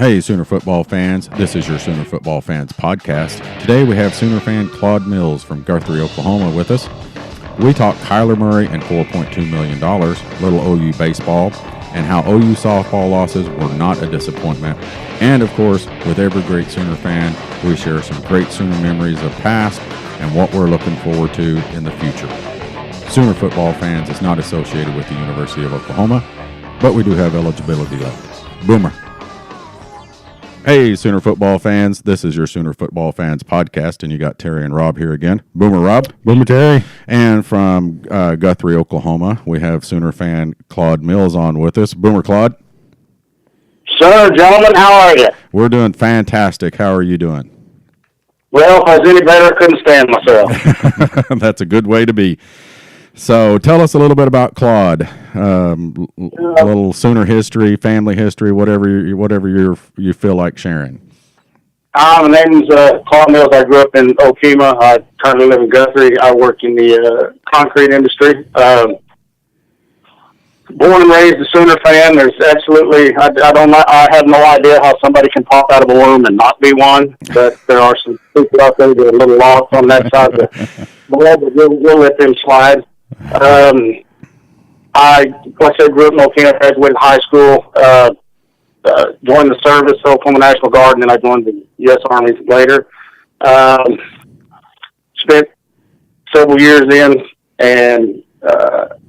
Hey, Sooner football fans. This is your Sooner Football Fans podcast. Today we have Sooner fan Claude Mills from Guthrie, Oklahoma with us. We talk Kyler Murray and $4.2 million, little OU baseball, and how OU softball losses were not a disappointment. And, of course, with every great Sooner fan, we share some great Sooner memories of past and what we're looking forward to in the future. Sooner football fans is not associated with the University of Oklahoma, but we do have eligibility left. Boomer. Hey, Sooner football fans. This is your Sooner Football Fans podcast, and you got Terry and Rob here again. Boomer Rob. Boomer Terry. And from Guthrie, Oklahoma, we have Sooner fan Claude Mills on with us. Boomer Claude. Sir, gentlemen, how are you? We're doing fantastic. How are you doing? Well, if I was any better, I couldn't stand myself. That's a good way to be. So tell us a little bit about Claude, a little Sooner history, family history, whatever you feel like sharing. My name's Claude Mills. I grew up in Okima. I currently live in Guthrie. I work in the concrete industry. Born and raised a Sooner fan. There's absolutely, I have no idea how somebody can pop out of a womb and not be one, but there are some people out there that are a little lost on that side of the world, but we'll let them slide. I grew up in Okina, graduated high school, joined the service, Oklahoma National Guard, and then I joined the U.S. Army later. Spent several years in and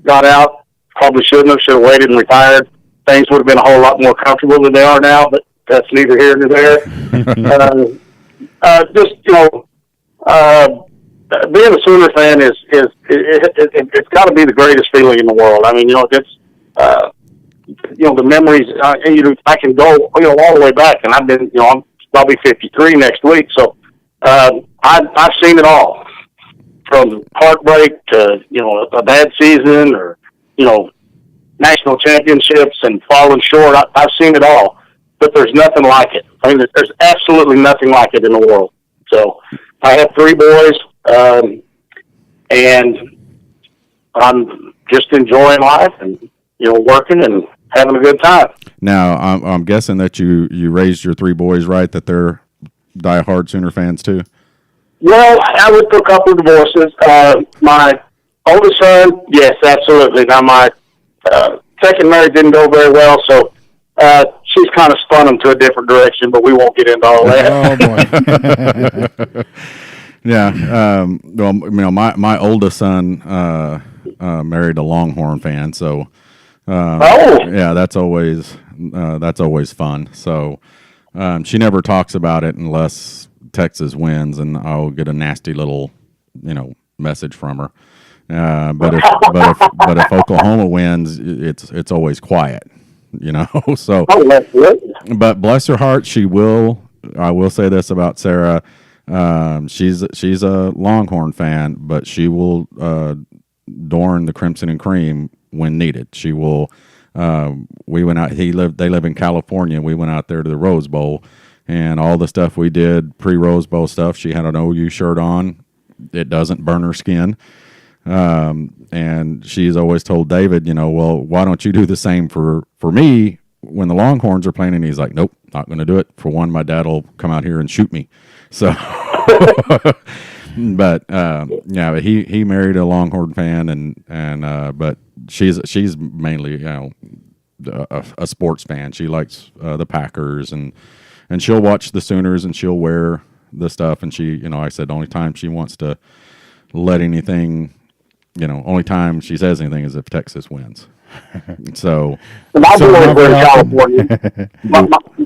got out. Probably shouldn't have waited and retired. Things would have been a whole lot more comfortable than they are now, but that's neither here nor there. Being a Sooner fan it's got to be the greatest feeling in the world. I mean, it's the memories. I can go all the way back, and I've been I'm probably 53 next week, so I've seen it all, from heartbreak to a bad season or national championships and falling short. I've seen it all, but there's nothing like it. I mean, there's absolutely nothing like it in the world. So I have 3 boys. And I'm just enjoying life and, working and having a good time. Now, I'm guessing that you raised your 3 boys right, that they're diehard Sooner fans too? Well, I went through a couple of divorces. My oldest son, yes, absolutely. Now, my second marriage didn't go very well, so she's kind of spun them to a different direction, but we won't get into all that. Oh, boy. Yeah, my oldest son married a Longhorn fan, so yeah, that's always fun. So she never talks about it unless Texas wins, and I'll get a nasty little message from her. But if Oklahoma wins, it's always quiet, So, but bless her heart, she will. I will say this about Sarah. She's a Longhorn fan, but she will adorn the Crimson and Cream when needed. She will. We went out. They live in California. We went out there to the Rose Bowl, and all the stuff we did pre-Rose Bowl stuff. She had an OU shirt on. It doesn't burn her skin. And she's always told David, well, why don't you do the same for me when the Longhorns are playing? And he's like, nope, not going to do it. For one, my dad will come out here and shoot me. So, but he married a Longhorn fan, and but she's mainly a sports fan. She likes the Packers, and she'll watch the Sooners, and she'll wear the stuff. And she, I said the only time she wants to let anything, only time she says anything is if Texas wins. So my boys are in California.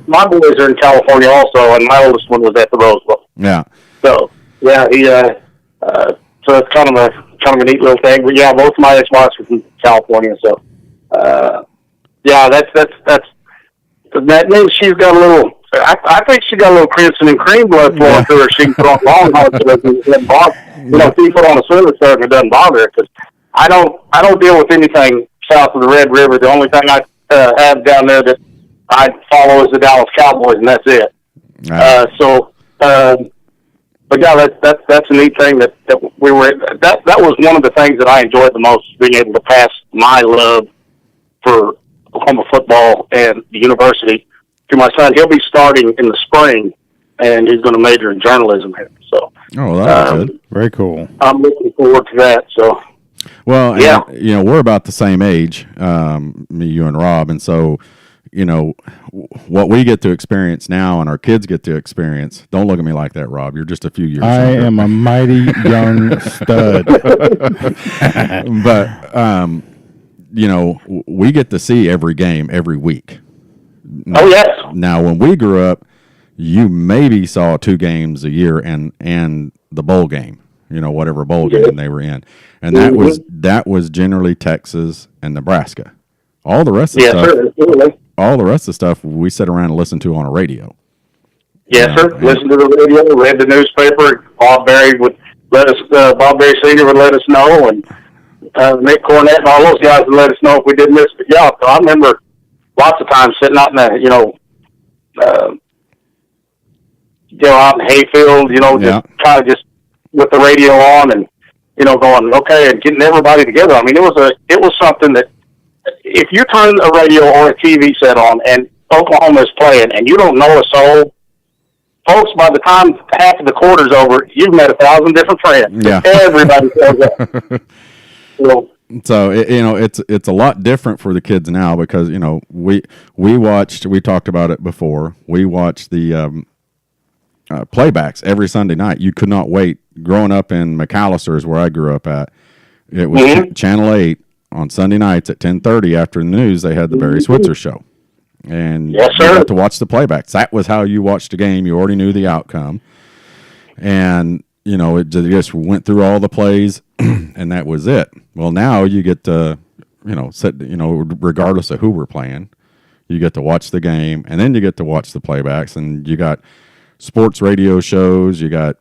My boys are in California also, and my oldest one was at the Rose Bowl. Yeah. So yeah, so it's kind of a neat little thing. But yeah, both my ex-wives were from California, so yeah, that means she's got a little. I think she got a little Crimson and Cream blood flowing through her. She can put on Longhorn so it doesn't bother. She put on a Sooner shirt and it doesn't bother her, because I don't deal with anything south of the Red River. The only thing I have down there that I follow is the Dallas Cowboys, and that's it. But yeah, that's a neat thing that we were. That was one of the things that I enjoyed the most, being able to pass my love for Oklahoma football and the university to my son. He'll be starting in the spring, and he's going to major in journalism here. So, that's good. Very cool. I'm looking forward to that. So, well, yeah, we're about the same age, me, you, and Rob, and so, what we get to experience now and our kids get to experience. Don't look at me like that, Rob. You're just a few years. I am a mighty young stud. But, we get to see every game every week. Oh, yes. Now, when we grew up, you maybe saw 2 games a year and the bowl game, whatever bowl game they were in. And that was generally Texas and Nebraska. All the rest of the stuff. All the rest of the stuff we sit around and listen to on a radio. Yes, sir. Listen to the radio, read the newspaper. Bob Berry Bob Berry Sr. would let us know, and Nick Cornett and all those guys would let us know if we did miss the job. So I remember lots of times sitting out in the, out in Hayfield, just kind of just with the radio on and, going, okay, and getting everybody together. I mean, it was something that, if you turn a radio or a TV set on and Oklahoma is playing and you don't know a soul, folks, by the time half of the quarter's over, you've met 1,000 different friends. Yeah. Everybody shows up. So it's a lot different for the kids now because we talked about it before. We watched the playbacks every Sunday night. You could not wait. Growing up in McAllister is where I grew up at. It was Channel 8. On Sunday nights at 10:30 after the news, they had the Barry Switzer show. And you got to watch the playbacks. That was how you watched the game. You already knew the outcome. And, it just went through all the plays, and that was it. Well, now you get to, regardless of who we're playing, you get to watch the game, and then you get to watch the playbacks. And you got sports radio shows, you got,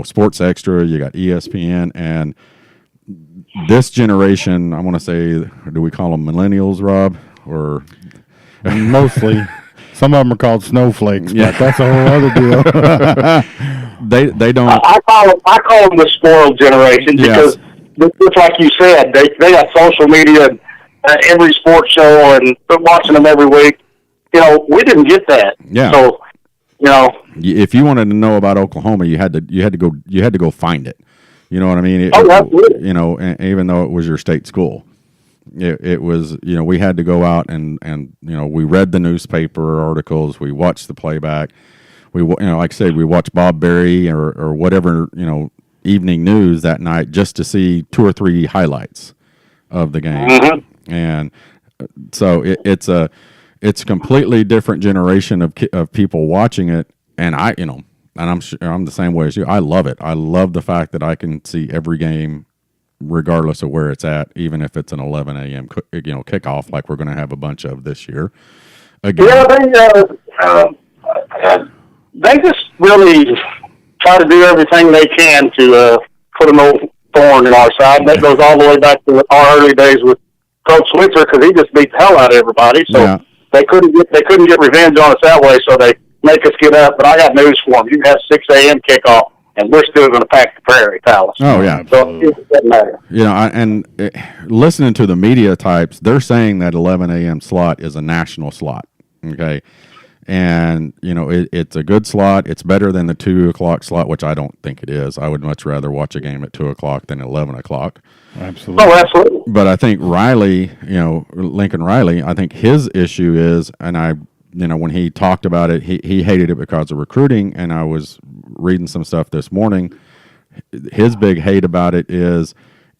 Sports Extra, you got ESPN, and this generation, I want to say, do we call them millennials, Rob? Or mostly. Some of them are called snowflakes, but that's a whole other deal. They don't. I call them the spoiled generation because, just like you said, they got social media, every sports show, and watching them every week. We didn't get that. Yeah. So, if you wanted to know about Oklahoma, you had to go find it. You know what I mean? Absolutely. Even though it was your state school, it was, we had to go out and we read the newspaper articles, we watched the playback, we, like I said, we watched Bob Berry or whatever, evening news that night just to see 2 or 3 highlights of the game. Mm-hmm. And so it's a completely different generation of people watching it. And and I'm sure I'm the same way as you. I love it. I love the fact that I can see every game, regardless of where it's at, even if it's an 11 a.m. Kickoff, like we're going to have a bunch of this year. Again. Yeah, they just really try to do everything they can to put an old thorn in our side. And that goes all the way back to our early days with Coach Switzer because he just beat the hell out of everybody. So they couldn't get revenge on us that way. So they make us get up, but I got news for them. You can have 6 a.m. kickoff, and we're still going to pack the prairie, Palace. Oh, yeah. So it doesn't matter. Listening to the media types, they're saying that 11 a.m. slot is a national slot, okay? And, it's a good slot. It's better than the 2 o'clock slot, which I don't think it is. I would much rather watch a game at 2 o'clock than 11 o'clock. Absolutely. Oh, absolutely. But I think Lincoln Riley, I think his issue is, and when he talked about it, he hated it because of recruiting, and I was reading some stuff this morning. His big hate about it is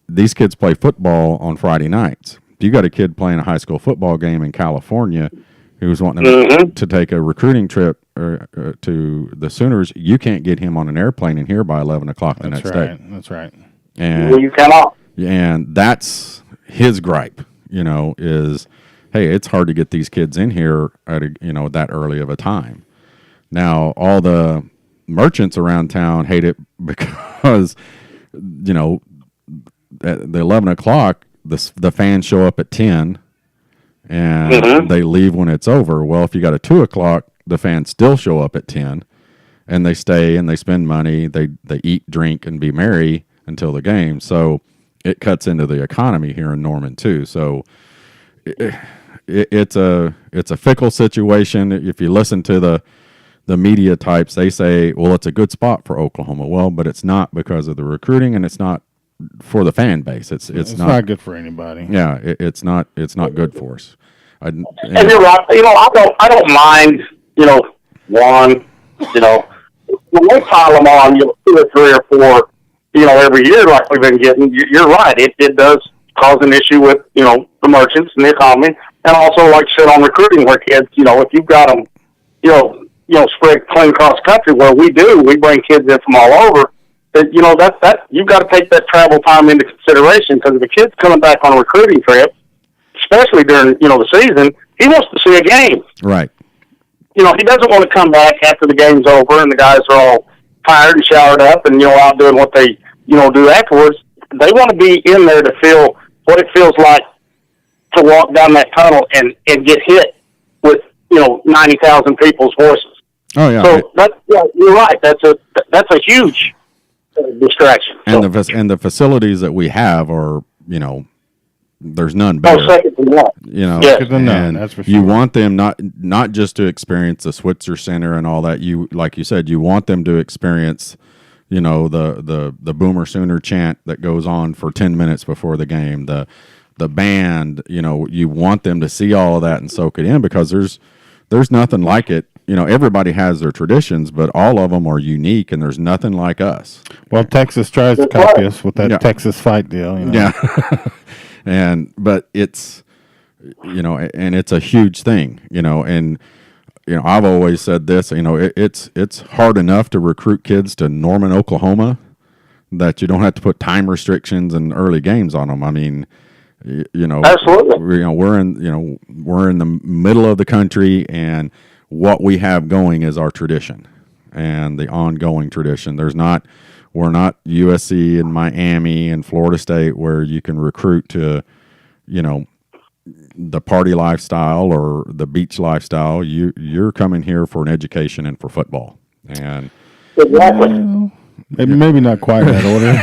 these kids play football on Friday nights. If you got a kid playing a high school football game in California who's wanting to take a recruiting trip to the Sooners, you can't get him on an airplane in here by 11 o'clock the next day. That's right. And you cannot. And that's his gripe, is, hey, it's hard to get these kids in here at that early of a time. Now, all the merchants around town hate it because, at the 11 o'clock, the fans show up at 10, and they leave when it's over. Well, if you got a 2 o'clock, the fans still show up at 10, and they stay and they spend money. They eat, drink, and be merry until the game. So it cuts into the economy here in Norman too. So it's a fickle situation. If you listen to the media types, they say, well, it's a good spot for Oklahoma. Well, but it's not because of the recruiting, and it's not for the fan base. It's not good for anybody. Yeah, it's not good for us. And you're right. I don't mind. One. When they pile them on, 2 or 3 or 4. Every year like we've been getting. You're right. It does cause an issue with the merchants and the economy, and also like you said on recruiting, where kids, if you've got them, spread clean across the country, where we bring kids in from all over. That you've got to take that travel time into consideration, because if a kid's coming back on a recruiting trip, especially during the season, he wants to see a game. Right. He doesn't want to come back after the game's over and the guys are all tired and showered up and out doing what they do afterwards. They want to be in there to feel what it feels like to walk down that tunnel and get hit with 90,000 people's voices. Oh yeah. So you're right. That's a huge distraction. And the facilities that we have are, there's none better. Second to none. Second to none, that's for sure. You want them not just to experience the Switzer Center and all that. You, like you said, you want them to experience, the Boomer Sooner chant that goes on for 10 minutes before the game. The band, you want them to see all of that and soak it in, because there's nothing like it. Everybody has their traditions, but all of them are unique, and there's nothing like us. Well, Texas tries to copy us with that Texas fight deal. Yeah. But it's, and it's a huge thing, and, I've always said this, it's hard enough to recruit kids to Norman, Oklahoma, that you don't have to put time restrictions and early games on them. I mean, absolutely. We're in the middle of the country, and what we have going is our tradition and the ongoing tradition. We're not USC and Miami and Florida State, where you can recruit to, the party lifestyle or the beach lifestyle. You're coming here for an education and for football. And exactly. Maybe not quite that order.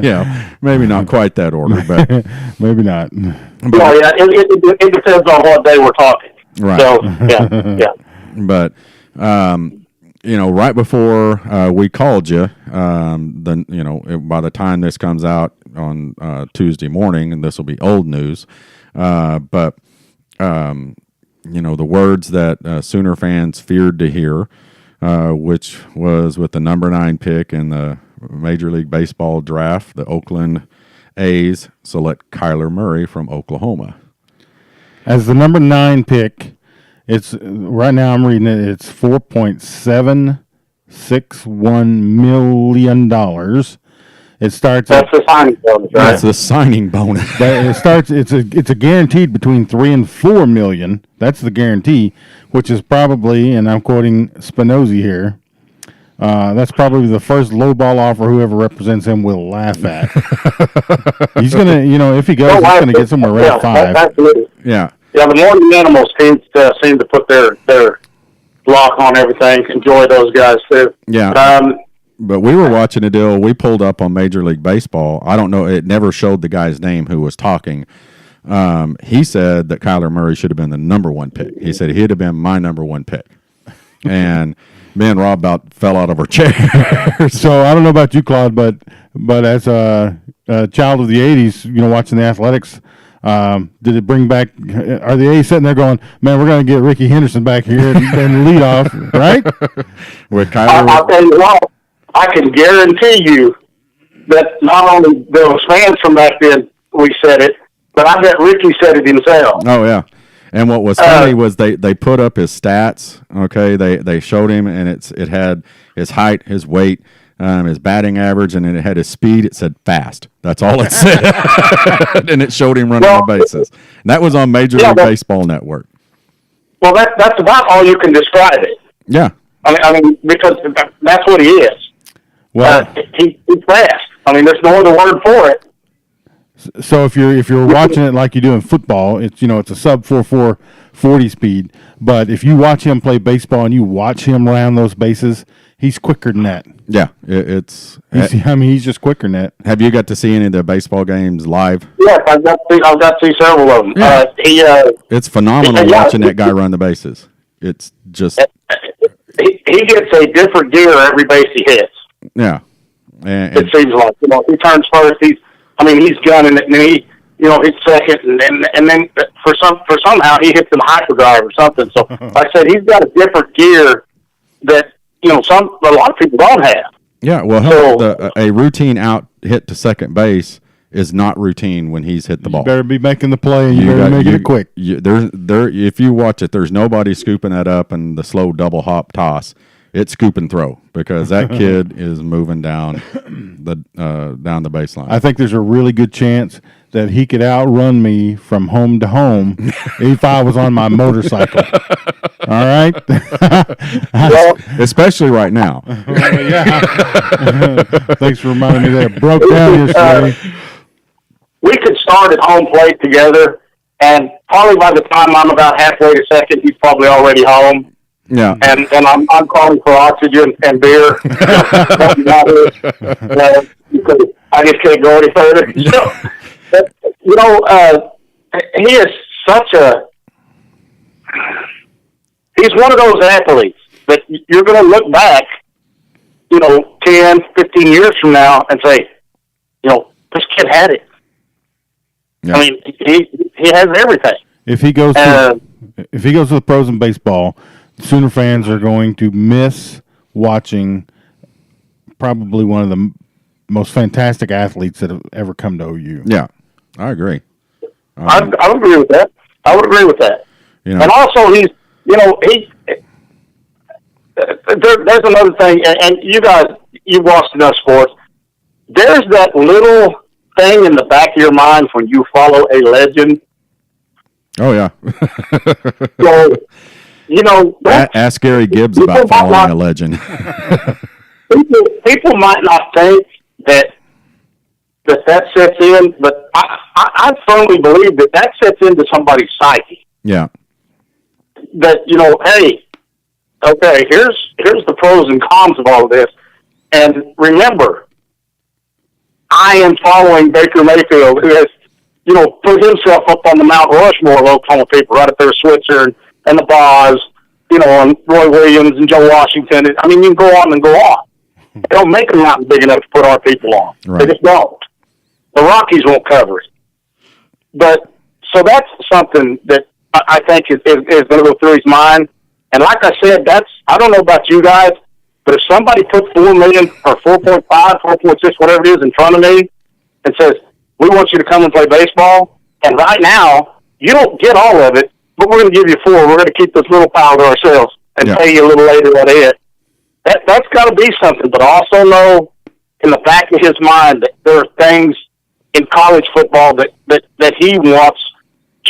Yeah, maybe not quite that order, but maybe not. It depends on what day we're talking. Right. So, yeah. But, right before we called you, by the time this comes out on Tuesday morning, and this will be old news, but the words that Sooner fans feared to hear, which was with the number 9 pick in the Major League Baseball draft, the Oakland A's select Kyler Murray from Oklahoma. As the number 9 pick, it's right now I'm reading it. It's $4.761 million. It starts. That's the signing bonus, right? That's the signing bonus. It starts. It's a guaranteed between $3 and $4 million. That's the guarantee, which is probably, and I'm quoting Spinozzi here. That's probably the first low ball offer whoever represents him will laugh at. He's gonna, if he goes, he's gonna get somewhere around 5. Absolutely. Yeah. Yeah, the Morning Animals seem to put their lock on everything. Enjoy those guys too. Yeah. But we were watching a deal. We pulled up on Major League Baseball. I don't know. It never showed the guy's name who was talking. He said that Kyler Murray should have been the number 1 pick. He said he'd have been my number 1 pick. And me and Rob about fell out of our chairs. So I don't know about you, Claude, but as a child of the 80s, watching the Athletics, did it bring back, are the A's sitting there going, man, we're going to get Ricky Henderson back here and lead off, right? With Kyler. I'll tell you what, I can guarantee you that not only those fans from back then, we said it, but I bet Ricky said it himself. Oh, yeah. And what was funny was they put up his stats, okay? They showed him, and it had his height, his weight, his batting average, and then it had his speed. It said fast. That's all it said. And it showed him running the bases. And that was on Major League Baseball Network. Well, that's about all you can describe it. Yeah. I mean, because that's what he is. Well, he's fast. I mean, there's no other word for it. So if you're watching it like you do in football, it's it's a sub 4.4 40 speed. But if you watch him play baseball and you watch him round those bases, he's quicker than that. Yeah, He's just quicker than that. Have you got to see any of the baseball games live? Yes, I've got to see several of them. Yeah. It's phenomenal watching that guy run the bases. It's just he gets a different gear every base he hits. Yeah, and it seems like he turns first. He's gunning it, and then he hits second, and then somehow he hits some hyperdrive or something. So like I said, he's got a different gear that a lot of people don't have. Yeah, well, a routine out hit to second base is not routine when he's hit the ball. You better be making the play, and you better make it quick. If you watch it, there's nobody scooping that up and the slow double hop toss. It's scoop and throw because that kid is moving down the baseline. I think there's a really good chance that he could outrun me from home to home if I was on my motorcycle. All right? Well, especially right now. Yeah. Thanks for reminding me that. It broke down yesterday. We could start at home plate together, and probably by the time I'm about halfway to second, he's probably already home. Yeah. And I'm calling for oxygen and beer. Because I just can't go any further. He is he's one of those athletes that you're going to look back, 10, 15 years from now and say, this kid had it. Yeah. I mean, he has everything. If he goes to the pros in baseball, Sooner fans are going to miss watching probably one of the most fantastic athletes that have ever come to OU. Yeah, I agree. I would agree with that. And also, there's another thing, and you guys, you've watched enough sports. There's that little thing in the back of your mind when you follow a legend. Oh, yeah. So, ask Gary Gibbs about following a legend. people might not think that sets in, but I firmly believe that sets into somebody's psyche. Yeah. That, hey, okay, here's the pros and cons of all of this. And remember, I am following Baker Mayfield, who has, put himself up on the Mount Rushmore of Oklahoma people, right up there, Switzer and the Boz, and Roy Williams and Joe Washington. I mean, you can go on and go on. They don't make a mountain big enough to put our people on. Right. They just don't. The Rockies won't cover it. But, so that's something that I think is going to go through his mind. And like I said, I don't know about you guys, but if somebody put $4 million or 4.5, 4.6, whatever it is in front of me and says, we want you to come and play baseball, and right now, you don't get all of it, but we're going to give you 4. We're going to keep this little pile to ourselves and pay you a little later at it. That's got to be something, but also know in the back of his mind that there are things in college football that he wants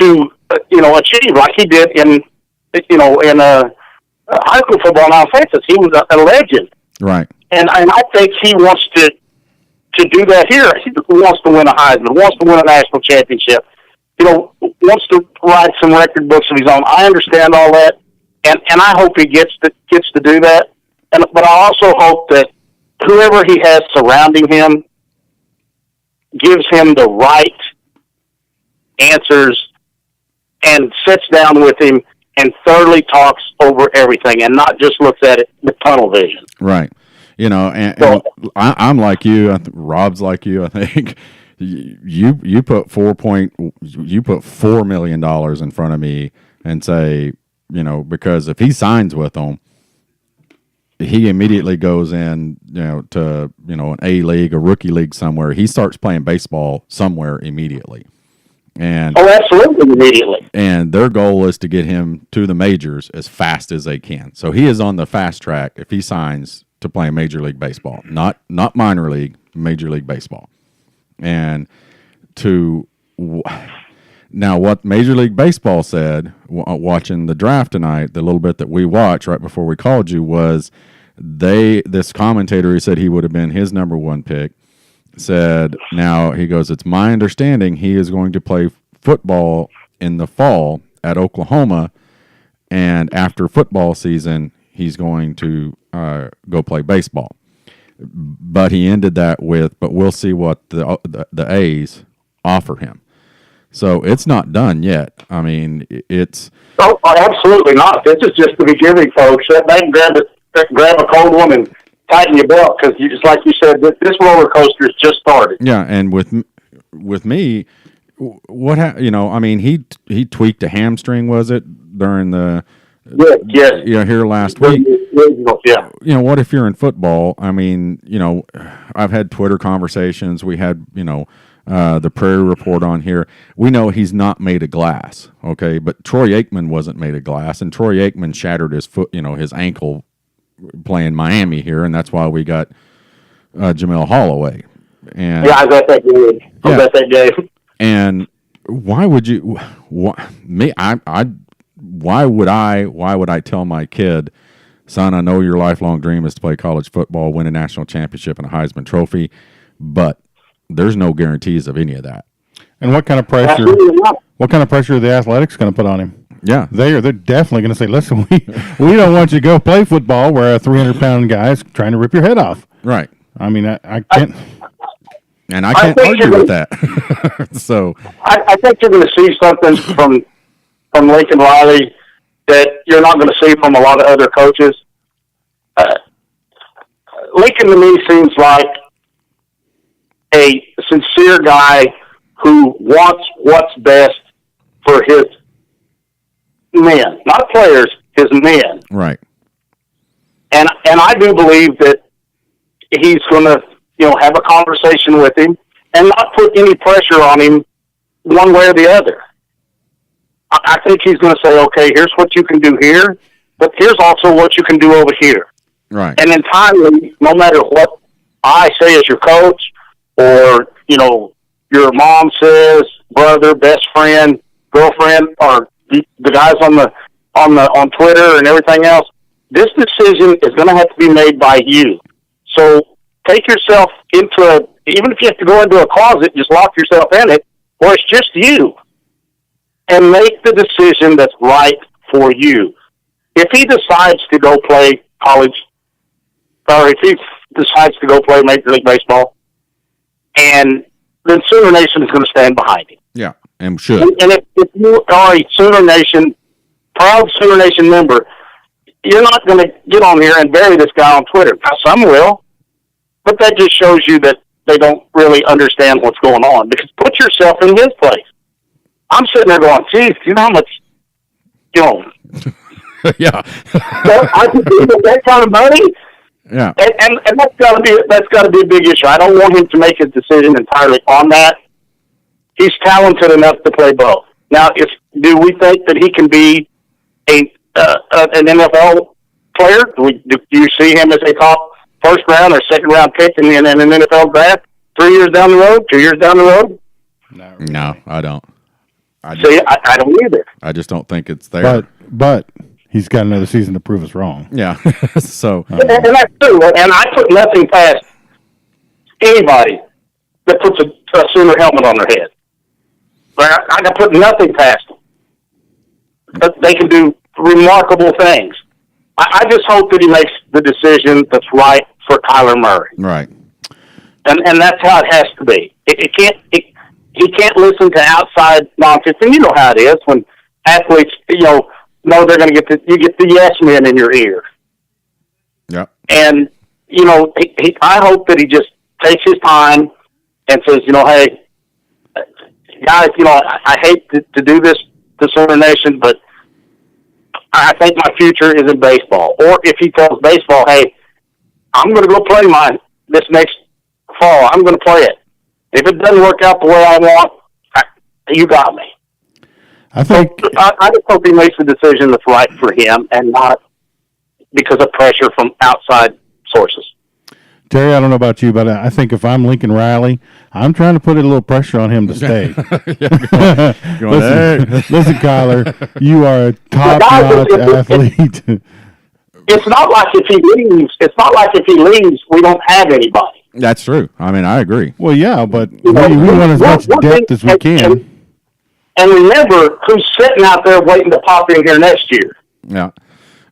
to, achieve, like he did in high school football in Texas. He was a legend. Right. And I think he wants to do that here. He wants to win a Heisman, wants to win a national championship, wants to write some record books of his own. I understand all that, and I hope he gets to do that. But I also hope that whoever he has surrounding him gives him the right answers and sits down with him and thoroughly talks over everything and not just looks at it with tunnel vision. Right. And I'm like you. Rob's like you. I think you put $4 million in front of me and say, because if he signs with them, he immediately goes in, to an A league, a rookie league somewhere. He starts playing baseball somewhere immediately. And absolutely immediately. And their goal is to get him to the majors as fast as they can. So he is on the fast track if he signs to play Major League Baseball, not minor league, Major League Baseball. And now what Major League Baseball said, watching the draft tonight, the little bit that we watched right before we called you, was this commentator who said he would have been his number 1 pick, said, now he goes, it's my understanding he is going to play football in the fall at Oklahoma, and after football season, he's going to go play baseball. But he ended that with, but we'll see what the A's offer him. So it's not done yet. I mean, it's... Oh, absolutely not. This is just the beginning, folks. They can grab a cold one and tighten your belt, because just like you said, this roller coaster has just started. Yeah, and with me, I mean, he tweaked a hamstring, was it, during the... Yes. Here last week. Yeah. What if you're in football? I mean, I've had Twitter conversations. We had, the Prairie Report on here. We know he's not made of glass, okay? But Troy Aikman wasn't made of glass, and Troy Aikman shattered his foot, his ankle playing Miami here, and that's why we got Jamel Holloway. And I was at that game. And why would you? Why would I tell my kid, son, I know your lifelong dream is to play college football, win a national championship and a Heisman Trophy, but there's no guarantees of any of that. And what kind of pressure? What kind of pressure are the Athletics going to put on him? Yeah, they're definitely going to say, listen, we don't want you to go play football where a 300-pound guy is trying to rip your head off. Right. I mean, I can't. And I can't argue with that. So I think you're going to see something from Lincoln Riley that you're not going to see from a lot of other coaches. Lincoln to me seems like a sincere guy who wants what's best for his men, not players, his men. Right. And I do believe that he's going to, have a conversation with him and not put any pressure on him one way or the other. I think he's going to say, okay, here's what you can do here, but here's also what you can do over here. Right. And entirely, no matter what I say as your coach or, your mom says, brother, best friend, girlfriend, or the guys on Twitter and everything else, this decision is going to have to be made by you. So take yourself into even if you have to go into a closet, just lock yourself in it, or it's just you. And make the decision that's right for you. If he decides to go play college, or if he decides to go play Major League Baseball, and then Sooner Nation is going to stand behind him. Yeah, and should. And if you are a Sooner Nation, proud Sooner Nation member, you're not going to get on here and bury this guy on Twitter. Now, some will, but that just shows you that they don't really understand what's going on. Because put yourself in his place. I'm sitting there going, geez, you know how much, yeah. I could do that kind of money. Yeah. And that's got to be a big issue. I don't want him to make his decision entirely on that. He's talented enough to play both. Now, do we think that he can be an NFL player? Do you see him as a top first round or second round pick in an NFL draft 3 years down the road, 2 years down the road? No, I don't. I don't either. I just don't think it's there. But he's got another season to prove us wrong. Yeah. So. And that's true. And I put nothing past anybody that puts a Sooner helmet on their head. I can put nothing past them. But they can do remarkable things. I just hope that he makes the decision that's right for Kyler Murray. Right. And that's how it has to be. He can't listen to outside nonsense. And you know how it is when athletes, know they're going to you get the yes men in your ear. Yeah. And, I hope that he just takes his time and says, hey, guys, I hate to do this to Sooner Nation, but I think my future is in baseball. Or if he tells baseball, hey, I'm going to go play this next fall. I'm going to play it. If it doesn't work out the way I want, you got me. I think I just hope he makes the decision that's right for him and not because of pressure from outside sources. Terry, I don't know about you, but I think if I'm Lincoln Riley, I'm trying to put a little pressure on him to stay. Listen, Kyler, you are a top-notch athlete. It's not like if he leaves, we don't have anybody. That's true. I mean, I agree. Well, yeah, but we want as much depth as we can. And remember who's sitting out there waiting to pop in here next year. Yeah.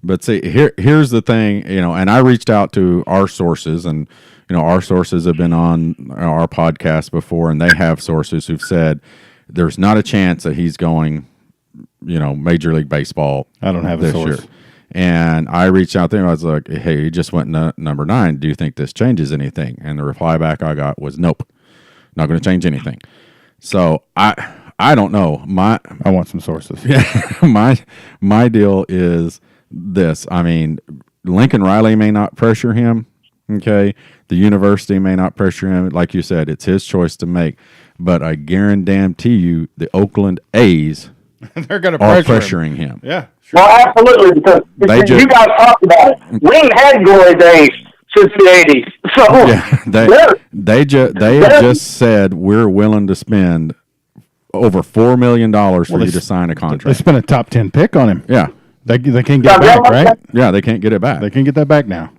But see, here's the thing, and I reached out to our sources, and our sources have been on our podcast before, and they have sources who've said there's not a chance that he's going, Major League Baseball. I don't have a this source. year. And I reached out there and I was like, hey, he just went number 9. Do you think this changes anything? And the reply back I got was, nope, not going to change anything. So I don't know. I want some sources. Yeah, my deal is this. I mean, Lincoln Riley may not pressure him. Okay, the university may not pressure him. Like you said, it's his choice to make. But I guarantee you, the Oakland A's they're going to are pressuring him. Yeah. Sure. Well, absolutely, because you guys talked about it. We ain't had glory days since the 80s. So yeah, they have just said we're willing to spend over $4 million for you to sign a contract. They spent a top 10 pick on him. Yeah, they can't get it back, right? Yeah, they can't get it back. They can get that back now.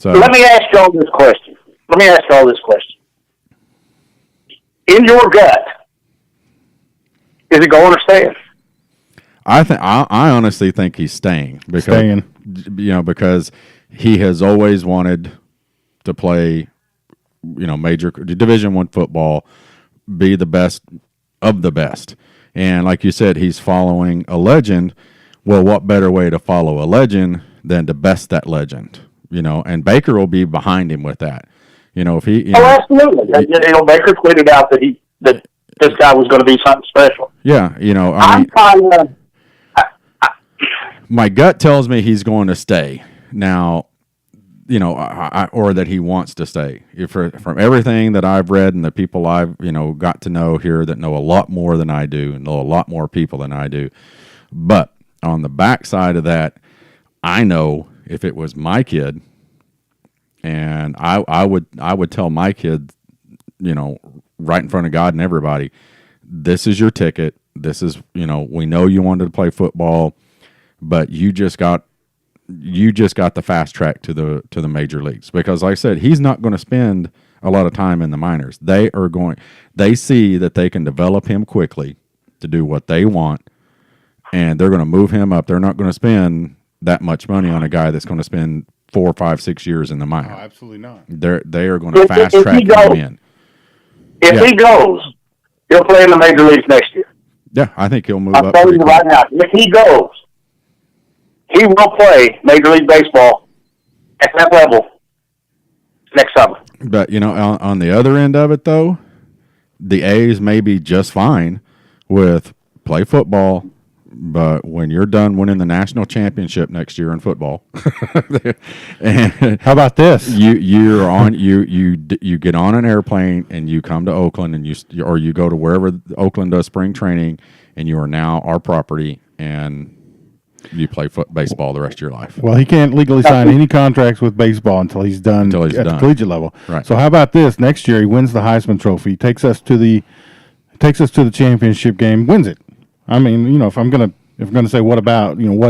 So let me ask y'all this question. In your gut, is it going or staying? I honestly think he's staying because he has always wanted to play, major Division I football, be the best of the best. And like you said, he's following a legend. Well, what better way to follow a legend than to best that legend? And Baker will be behind him with that. If he absolutely. Baker tweeted out that this guy was going to be something special. Yeah, my gut tells me he's going to stay. Now, or that he wants to stay. From everything that I've read and the people I've, got to know here that know a lot more than I do and know a lot more people than I do. But on the backside of that, I know if it was my kid, and I would tell my kid, right in front of God and everybody, this is your ticket. This is, we know you wanted to play football, but you just got the fast track to the major leagues, because like I said, he's not going to spend a lot of time in the minors. They see that they can develop him quickly to do what they want, and they're going to move him up. They're not going to spend that much money on a guy that's going to spend 4, 5, 6 years in the minor. No, absolutely not. They are going to fast track him in. If he goes, he'll play in the major leagues next year. Yeah, I think he'll move up. I'm telling you right now, if he goes, he will play Major League Baseball at that level next summer. But, on the other end of it, though, the A's may be just fine with play football, but when you're done winning the national championship next year in football, and how about this? You get on an airplane and you come to Oakland, and you go to wherever Oakland does spring training, and you are now our property, and you play baseball the rest of your life. Well, he can't legally sign any contracts with baseball until he's done the collegiate level. Right. So how about this? Next year he wins the Heisman Trophy, takes us to the championship game, wins it. I mean, if I'm gonna say what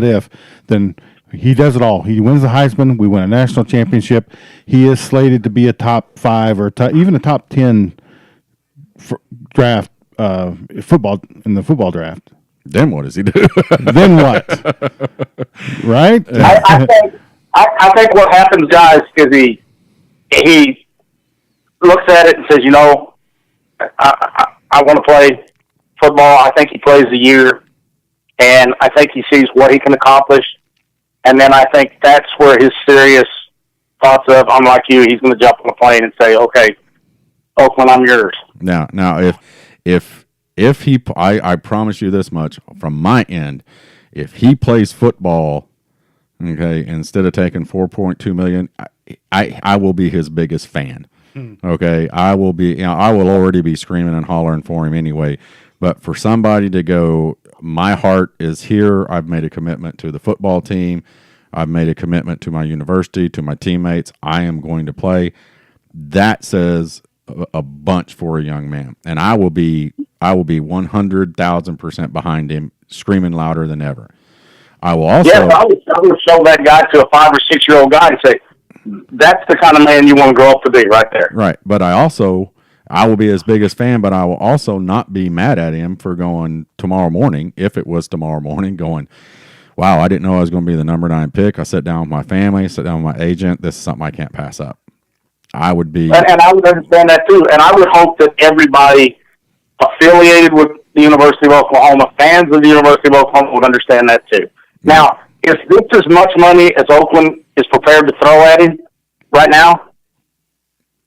if, then he does it all. He wins the Heisman. We win a national championship. He is slated to be a top 5 or even a top 10 draft football in the football draft. Then what does he do? Then what? Right? I think what happens, guys, is he looks at it and says, I want to play football. I think he plays a year, and I think he sees what he can accomplish. And then I think that's where his serious thoughts of, I'm like you, he's going to jump on a plane and say, okay, Oakland, I'm yours. Now, if he, I promise you this much from my end, if he plays football, okay, instead of taking $4.2 million, I will be his biggest fan. Okay, I will already be screaming and hollering for him anyway. But for somebody to go, my heart is here. I've made a commitment to the football team. I've made a commitment to my university, to my teammates. I am going to play. That says a bunch for a young man, and I will be 100,000% behind him, screaming louder than ever. I will also. Yes, I would show that guy to a 5 or 6 year old guy and say, "That's the kind of man you want to grow up to be, right there." Right, but I will be his biggest fan, but I will also not be mad at him for going tomorrow morning, if it was tomorrow morning, going, wow, I didn't know I was going to be the number 9 pick. I sat down with my family, sat down with my agent. This is something I can't pass up. I would be. And I would understand that too. And I would hope that everybody affiliated with the University of Oklahoma, fans of the University of Oklahoma, would understand that too. Yeah. Now, is this as much money as Oakland is prepared to throw at him right now?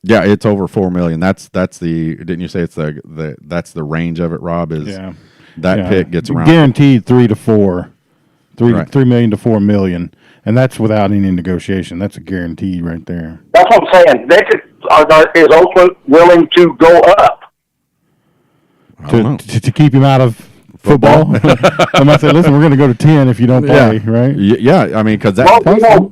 Yeah, it's over $4 million. That's the. Didn't you say it's that's the range of it, Rob? Is that pick gets around guaranteed 3 to 4, $3 million to $4 million, and that's without any negotiation. That's a guarantee right there. That's what I'm saying. They could. Is Oakland willing to go up to keep him out of football? I might say, listen, we're going to go to 10 if you don't play, right? Yeah, I mean, because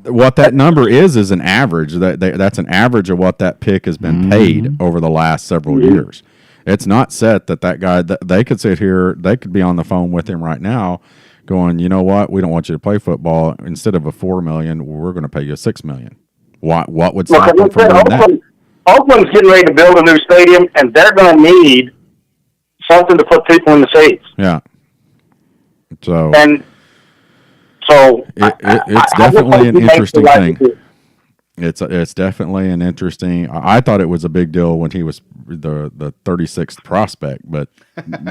what that number is an average. That's an average of what that pick has been paid over the last several years. It's not set that guy, they could sit here, they could be on the phone with him right now going, you know what, we don't want you to play football. Instead of a $4 million, we're going to pay you $6 million. What would stop them from doing that? Oakland's getting ready to build a new stadium, and they're going to need something to put people in the seats. Yeah. So it's definitely an interesting thing. It's definitely an interesting. I thought it was a big deal when he was the 36th prospect, but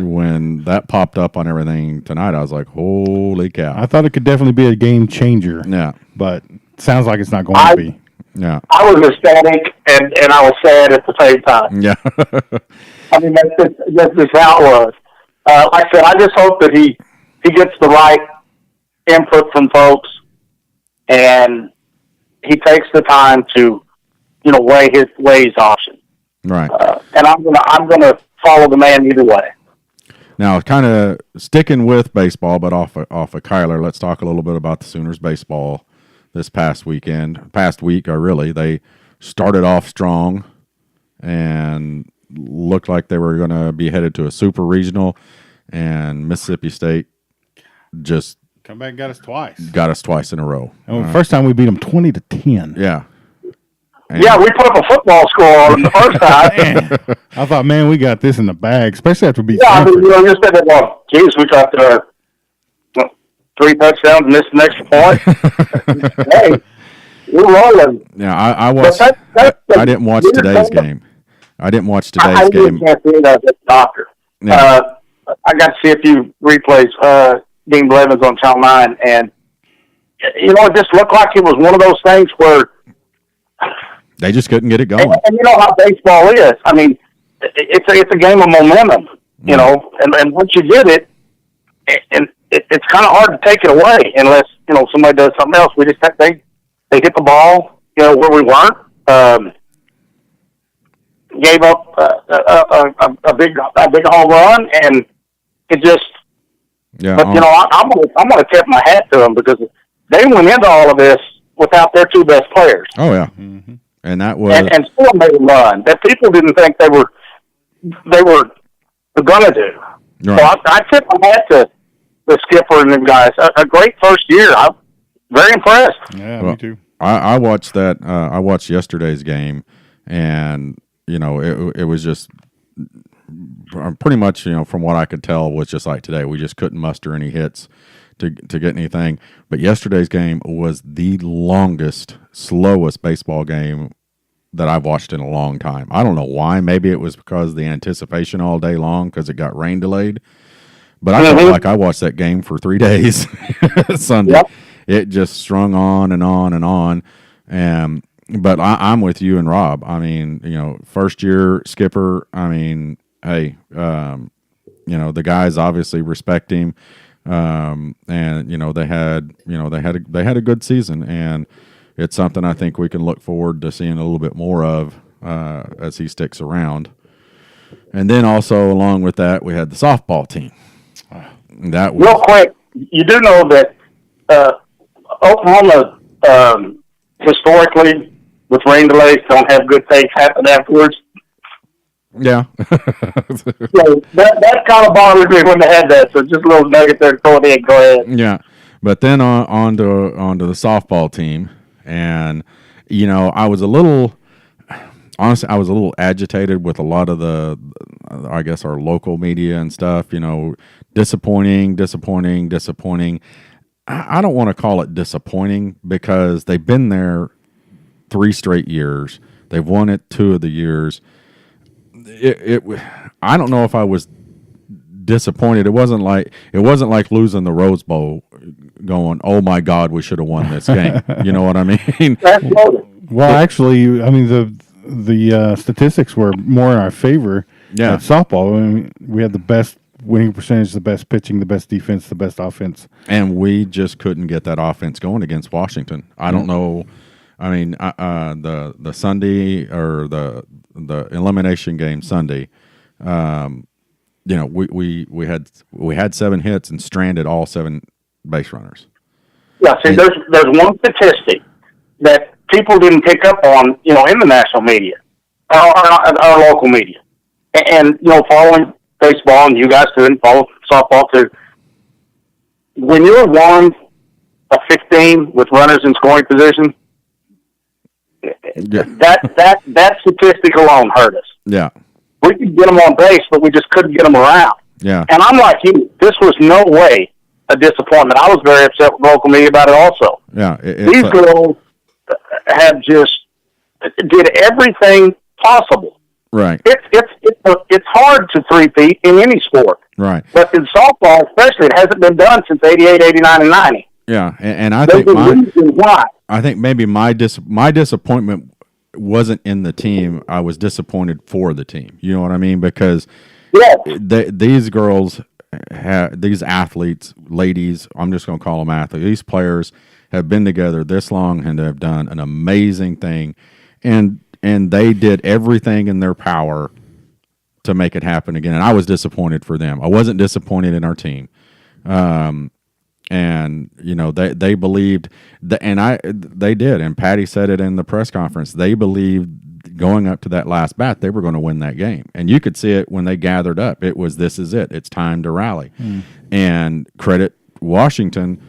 when that popped up on everything tonight, I was like, "Holy cow!" I thought it could definitely be a game changer. Yeah, but it sounds like it's not going to be. Yeah, I was ecstatic and I was sad at the same time. Yeah, I mean that's just how it was. Like I said, I just hope that he gets the right input from folks, and he takes the time to, weigh his options. Right. And I'm gonna follow the man either way. Now, kind of sticking with baseball, but off of Kyler, let's talk a little bit about the Sooners baseball this past week. They started off strong and looked like they were going to be headed to a super regional, and Mississippi State just come back and got us twice in a row. And first time we beat them 20-10. Yeah. And we put up a football score on them the first time. I thought, man, we got this in the bag, especially after we beat Stanford. You said that, well, geez, we got 3 touchdowns and missed an extra point. Hey, we're rolling. Yeah, I watched. I didn't watch today's game. I really can't see that as a doctor. Yeah. I got to see a few replays. Dean Blevins on Channel 9, and it just looked like it was one of those things where they just couldn't get it going. And you know how baseball is. I mean, it's a game of momentum, and once you get it, and it's kind of hard to take it away unless somebody does something else. We just they hit the ball, where we weren't. Gave up a big home run, and it just. Yeah, but I'm gonna tip my hat to them because they went into all of this without their 2 best players. Oh yeah, and that was and still made a run that people didn't think they were gonna do. Right. So I tip my hat to the skipper and them guys. A great first year. I'm very impressed. Yeah, me too. I watched that. I watched yesterday's game, and it was just. Pretty much, from what I could tell, was just like today. We just couldn't muster any hits to get anything. But yesterday's game was the longest, slowest baseball game that I've watched in a long time. I don't know why. Maybe it was because of the anticipation all day long because it got rain delayed. But I felt like I watched that game for 3 days Sunday. Yep. It just strung on and on and on. But I'm with you and Rob. I mean, first year skipper. I mean, hey, the guys obviously respect him, and they had a good season, and it's something I think we can look forward to seeing a little bit more of as he sticks around. And then also along with that, we had the softball team. That was, real quick. You do know that Oklahoma historically with rain delays don't have good things happen afterwards. Yeah. So that kind of bothered me when they had that. So just a little nugget there to throw it in. Go ahead. Yeah. But then on to the softball team. And, I was a little agitated with a lot of the, I guess, our local media and stuff, disappointing. I don't want to call it disappointing because they've been there 3 straight years. They've won it 2 of the years. I don't know if I was disappointed. It wasn't like losing the Rose Bowl, going, "Oh my God, we should have won this game." You know what I mean? Well, actually, I mean the statistics were more in our favor. Yeah. At softball, I mean, we had the best winning percentage, the best pitching, the best defense, the best offense, and we just couldn't get that offense going against Washington. I don't know. I mean, the Sunday or the elimination game Sunday, we had 7 hits and stranded all 7 base runners. Yeah, see, there's one statistic that people didn't pick up on, in the national media or our local media, and following baseball, and you guys do, and follow softball too. When you're 1-15 with runners in scoring position, that statistic alone hurt us. Yeah, we could get them on base, but we just couldn't get them around. Yeah, and I'm like you. This was no way a disappointment. I was very upset with local media about it also. Yeah, these girls have just did everything possible. Right. It's hard to three-peat in any sport. Right. But in softball, especially, it hasn't been done since 88, 89, and 90. Yeah, and I think maybe my disappointment wasn't in the team. I was disappointed for the team. You know what I mean? Because these girls, these athletes, ladies, I'm just going to call them athletes. These players have been together this long and have done an amazing thing, and they did everything in their power to make it happen again. And I was disappointed for them. I wasn't disappointed in our team. And they believed that, they did. And Patty said it in the press conference. They believed going up to that last bat, they were going to win that game. And you could see it when they gathered up. It was, this is it. It's time to rally. And credit Washington.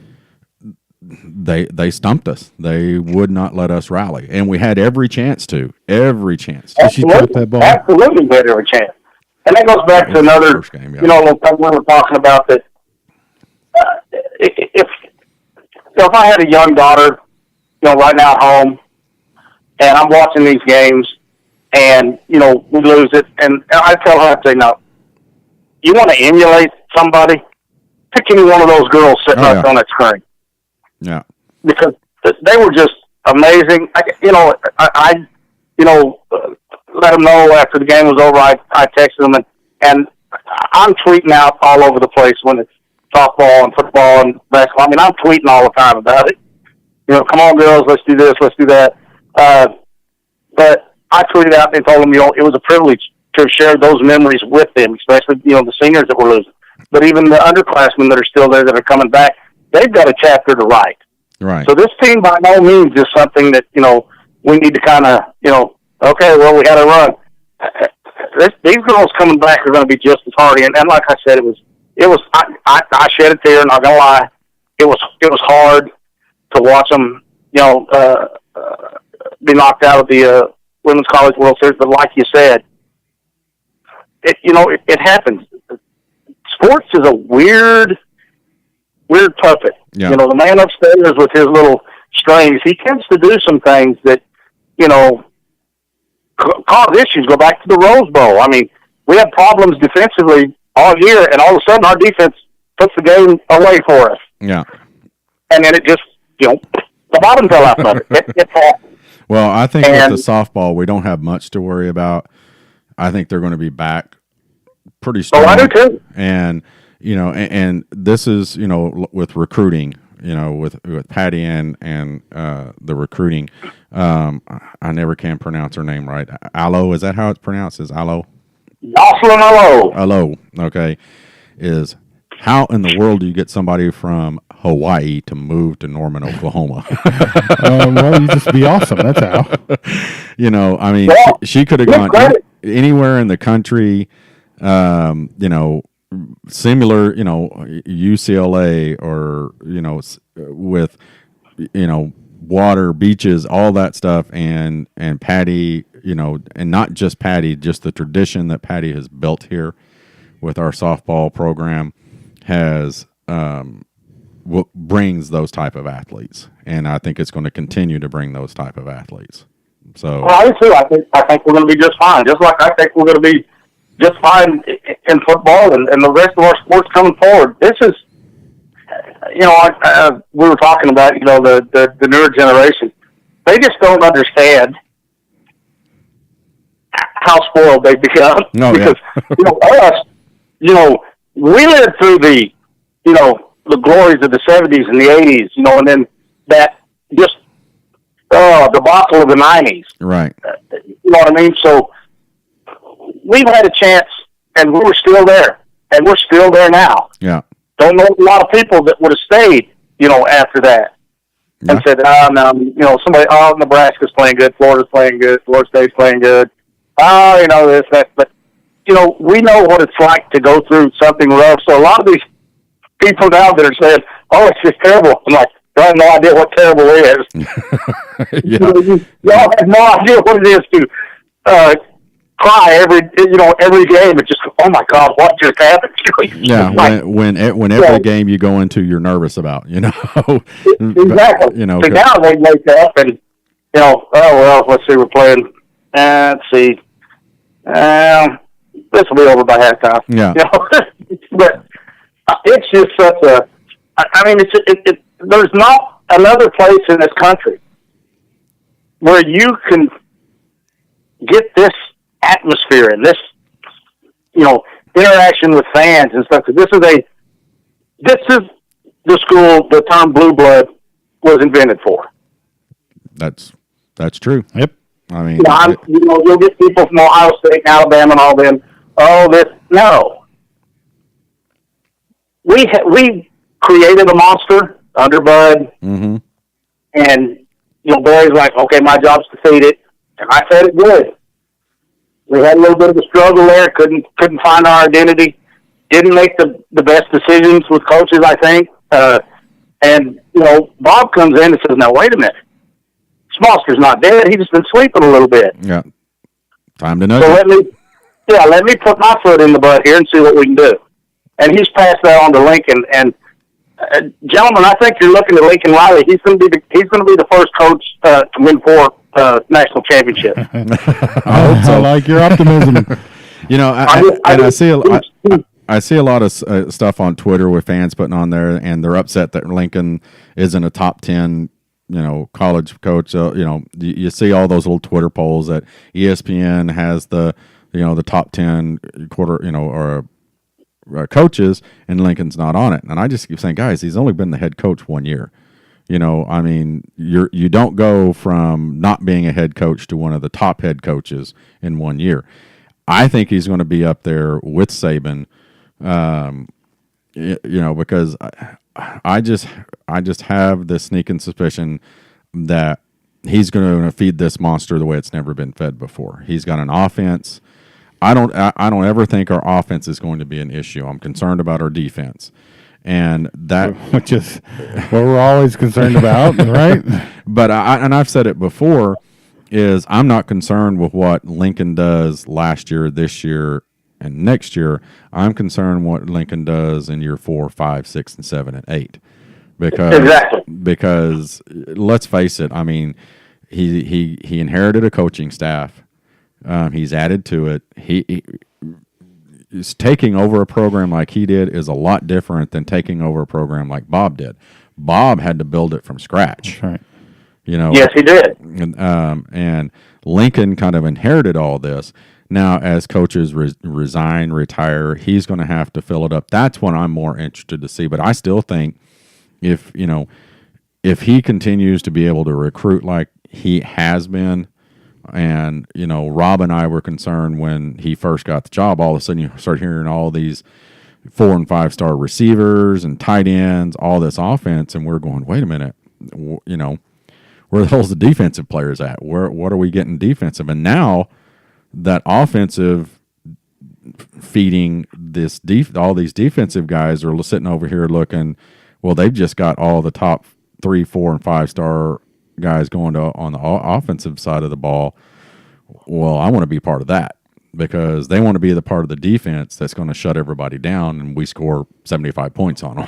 They stumped us. They would not let us rally, and we had every chance to. Every chance. Absolutely, we had every chance. And that goes back to another game, we were talking about that. If I had a young daughter, right now at home, and I'm watching these games, and we lose it, and I tell her, I say, no, you want to emulate somebody? Pick any one of those girls sitting up on that screen. Yeah, because they were just amazing. I let them know after the game was over. I texted them, and I'm tweeting out all over the place when it's softball and football and basketball. I mean, I'm tweeting all the time about it. Come on, girls, let's do this, let's do that. But I tweeted out and told them, it was a privilege to share those memories with them, especially the seniors that were losing, but even the underclassmen that are still there that are coming back. They've got a chapter to write. Right. So this team, by no means, is something that, we need to kind of, okay, well, we had a run. These girls coming back are going to be just as hard. And like I said, I shed a tear, not going to lie. It was hard to watch them, be knocked out of the Women's College World Series. But like you said, it happens. Sports is a weird puppet. Yeah. The man upstairs with his little strings, he tends to do some things that, cause issues. Go back to the Rose Bowl. I mean, we had problems defensively all year, and all of a sudden our defense puts the game away for us. Yeah. And then it just, the bottom fell out of it. It happened. Well, I think with the softball, we don't have much to worry about. I think they're going to be back pretty strong. Oh, I do too. And and this is, with recruiting, with Patty and the recruiting. I never can pronounce her name right. Alo, is that how it's pronounced? Is Alo? Jocelyn Alo. Alo, okay. Is how in the world do you get somebody from Hawaii to move to Norman, Oklahoma? Well, you just be awesome. That's how. I mean, she could have gone anywhere in the country, similar, UCLA or, with, water, beaches, all that stuff. And Patty, and not just Patty, just the tradition that Patty has built here with our softball program has brings those type of athletes, and I think it's going to continue to bring those type of athletes. So, well, I do too. I think we're going to be just fine. Just like I think we're going to be just fine in football and the rest of our sports coming forward. This is, we were talking about, the newer generation. They just don't understand how spoiled they've become. No, because, us, we lived through the glories of the 70s and the 80s, and then that just debacle of the 90s. right. You know what I mean? So we've had a chance, and we were still there, and we're still there now. Yeah. Don't know a lot of people that would have stayed, after that. And said, no, somebody, Nebraska's playing good, Florida's playing good, Florida State's playing good. This, that. But, we know what it's like to go through something rough. So a lot of these people now that are saying, it's just terrible. I'm like, I have no idea what terrible is. Y'all have no idea what it is to cry every game. It's just, oh my God, what just happened? When every game you go into, you're nervous about, Exactly. But, so now they wake up and, let's see, we're playing. Let's see. This will be over by halftime. Yeah. But it's just such a. There's not another place in this country where you can get this atmosphere and this, interaction with fans and stuff. This is the school the term blue blood was invented for. That's true. Yep. I mean, you'll get people from Ohio State and Alabama and all them. No. We created a monster under Bud, mm-hmm. and Barry's like, okay, my job's to feed it, and I fed it good. We had a little bit of a struggle there, couldn't find our identity, didn't make the best decisions with coaches, I think, and Bob comes in and says, now wait a minute, this monster's not dead, he's just been sleeping a little bit. Yeah, time to know. So let me put my foot in the butt here and see what we can do. And he's passed that on to Lincoln. And gentlemen, I think you're looking at Lincoln Riley. He's going to be the first coach to win 4 national championships. I hope so. I like your optimism. I see a lot of stuff on Twitter with fans putting on there, and they're upset that Lincoln isn't a top 10. College coach. You see all those little Twitter polls that ESPN has the top 10 coaches, and Lincoln's not on it. And I just keep saying, guys, he's only been the head coach 1 year. You don't go from not being a head coach to one of the top head coaches in 1 year. I think he's going to be up there with Saban, because I just have this sneaking suspicion that he's going to feed this monster the way it's never been fed before. He's got an offense. I don't ever think our offense is going to be an issue. I'm concerned about our defense, and that which is what we're always concerned about, right? But I've said it before, is I'm not concerned with what Lincoln does last year, this year, and next year. I'm concerned what Lincoln does in year 4, 5, 6, and 7, and 8. Because let's face it, I mean, he inherited a coaching staff. He's added to it. He's taking over a program like he did is a lot different than taking over a program like Bob did. Bob had to build it from scratch. That's right. Yes, he did. And Lincoln kind of inherited all this. Now, as coaches resign, retire, he's going to have to fill it up. That's what I'm more interested to see. But I still think if he continues to be able to recruit like he has been, and Rob and I were concerned when he first got the job. All of a sudden, you start hearing all these 4- and 5-star receivers and tight ends, all this offense, and we're going, wait a minute, where the hell's the defensive players at? What are we getting defensive? And now that offensive feeding all these defensive guys are sitting over here looking, well, they've just got all the top 3, 4, and 5-star guys going on the offensive side of the ball. Well, I want to be part of that, because they want to be the part of the defense that's going to shut everybody down and we score 75 points on them,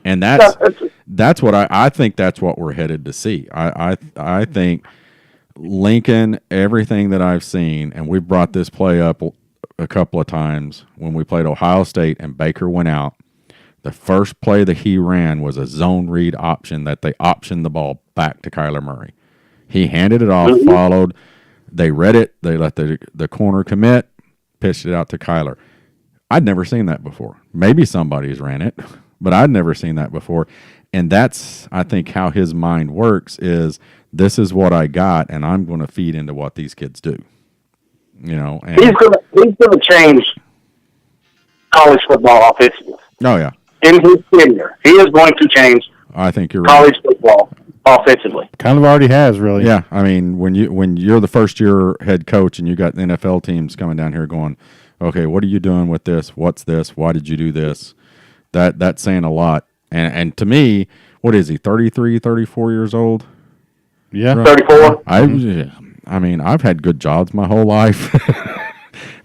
And that's what I think that's what we're headed to see. I think Lincoln, everything that I've seen, and we've brought this play up a couple of times when we played Ohio State and Baker went out. The first play that he ran was a zone read option that they optioned the ball back to Kyler Murray. He handed it off, followed. They read it. They let the corner commit, pitched it out to Kyler. I'd never seen that before. Maybe somebody's ran it, but I'd never seen that before. And that's, I think, how his mind works is this is what I got, and I'm going to feed into what these kids do. You know, and he's gonna change college football offensively. Oh, yeah. In his tenure, he is going to change. I think you're college right. football offensively. Kind of already has, really. Yeah, I mean, when you're the first year head coach and you got NFL teams coming down here going, okay, what are you doing with this? What's this? Why did you do this? That's saying a lot. And to me, what is he? 33, 34 years old? Yeah, 34. I mean, I've had good jobs my whole life.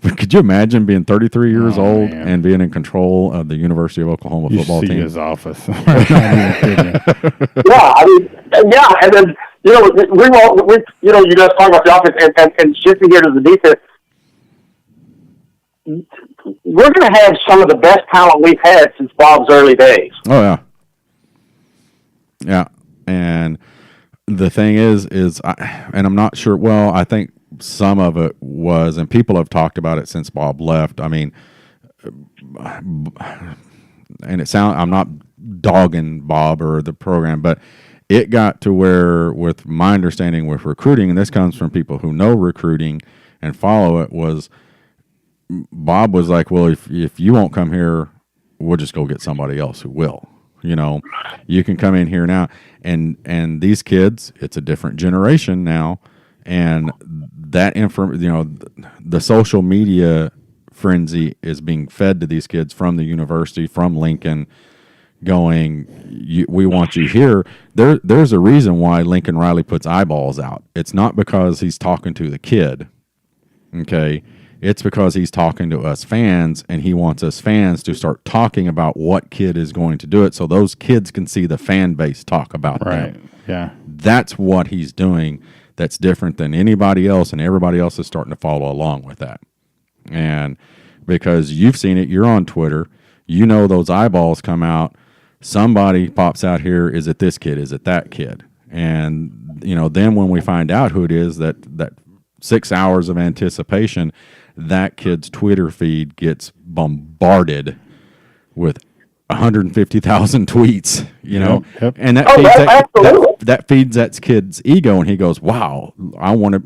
But could you imagine being 33 years old and being in control of the University of Oklahoma football team? His office. Yeah, I mean, and then you guys talk about the offense and shifting here to the defense. We're going to have some of the best talent we've had since Bob's early days. Oh yeah, yeah, and the thing is, and I'm not sure. Well, I think some of it was, and people have talked about it since Bob left. I mean, and I'm not dogging Bob or the program, but it got to where, with my understanding with recruiting, and this comes from people who know recruiting and follow it, was Bob was like, well, if you won't come here, we'll just go get somebody else who will. You know, you can come in here now, and these kids, it's a different generation now, and that the social media frenzy is being fed to these kids from the university, from Lincoln, going, we want you here. There's a reason why Lincoln Riley puts eyeballs out. It's not because he's talking to the kid, okay? It's because he's talking to us fans, and he wants us fans to start talking about what kid is going to do it so those kids can see the fan base talk about right. them. Yeah. That's what he's doing that's different than anybody else, and everybody else is starting to follow along with that. And because you've seen it, you're on Twitter, you know those eyeballs come out, somebody pops out here, is it this kid, is it that kid? And, then when we find out who it is, that 6 hours of anticipation, that kid's Twitter feed gets bombarded with 150,000 tweets, Yep. and that feeds that kid's ego, and he goes, wow, I want to.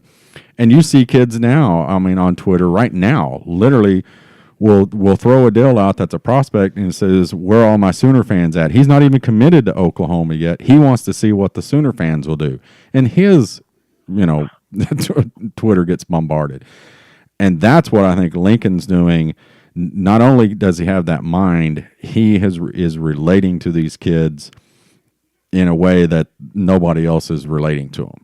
And you see kids now, on Twitter right now, literally will throw a deal out that's a prospect and says, where are all my Sooner fans at? He's not even committed to Oklahoma yet. He wants to see what the Sooner fans will do. And his, Twitter gets bombarded. And that's what I think Lincoln's doing. Not only does he have that mind, he is relating to these kids in a way that nobody else is relating to them.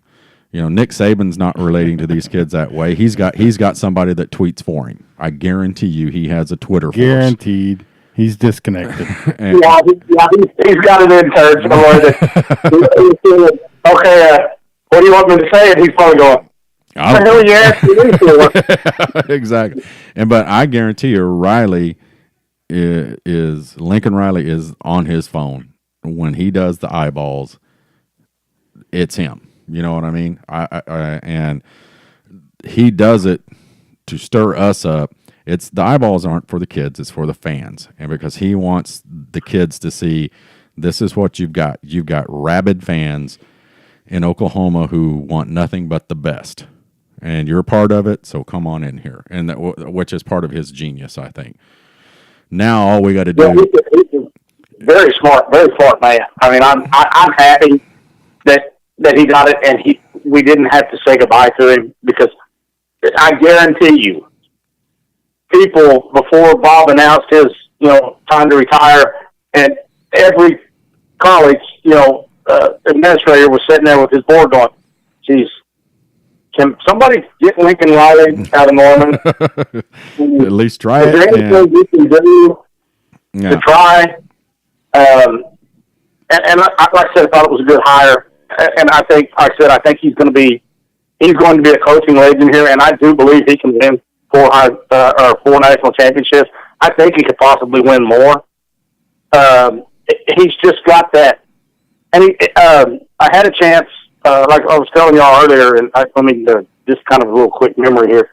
Nick Saban's not relating to these kids that way. He's got somebody that tweets for him. I guarantee you he has a Twitter force. Guaranteed. He's disconnected. He's got an intern somewhere that, okay, what do you want me to say? And he's probably going, what the hell are you asking me for? Exactly. But I guarantee you, Lincoln Riley is on his phone when he does the eyeballs. It's him. You know what I mean? And he does it to stir us up. The eyeballs aren't for the kids; it's for the fans, and because he wants the kids to see this is what you've got. You've got rabid fans in Oklahoma who want nothing but the best. And you're a part of it, so come on in here. And which is part of his genius, I think. Now all we got to do. Yeah, he's a very smart man. I'm happy that he got it, and we didn't have to say goodbye to him, because I guarantee you, people before Bob announced his time to retire, and every college administrator was sitting there with his board going, "Geez, can somebody get Lincoln Riley out of Norman? At least try it. Is there anything we can do to try?" like I said, I thought it was a good hire, and I think he's going to be a coaching legend here, and I do believe he can win 4 national championships. I think he could possibly win more. He's just got that, and I had a chance, like I was telling y'all earlier, and just kind of a little quick memory here.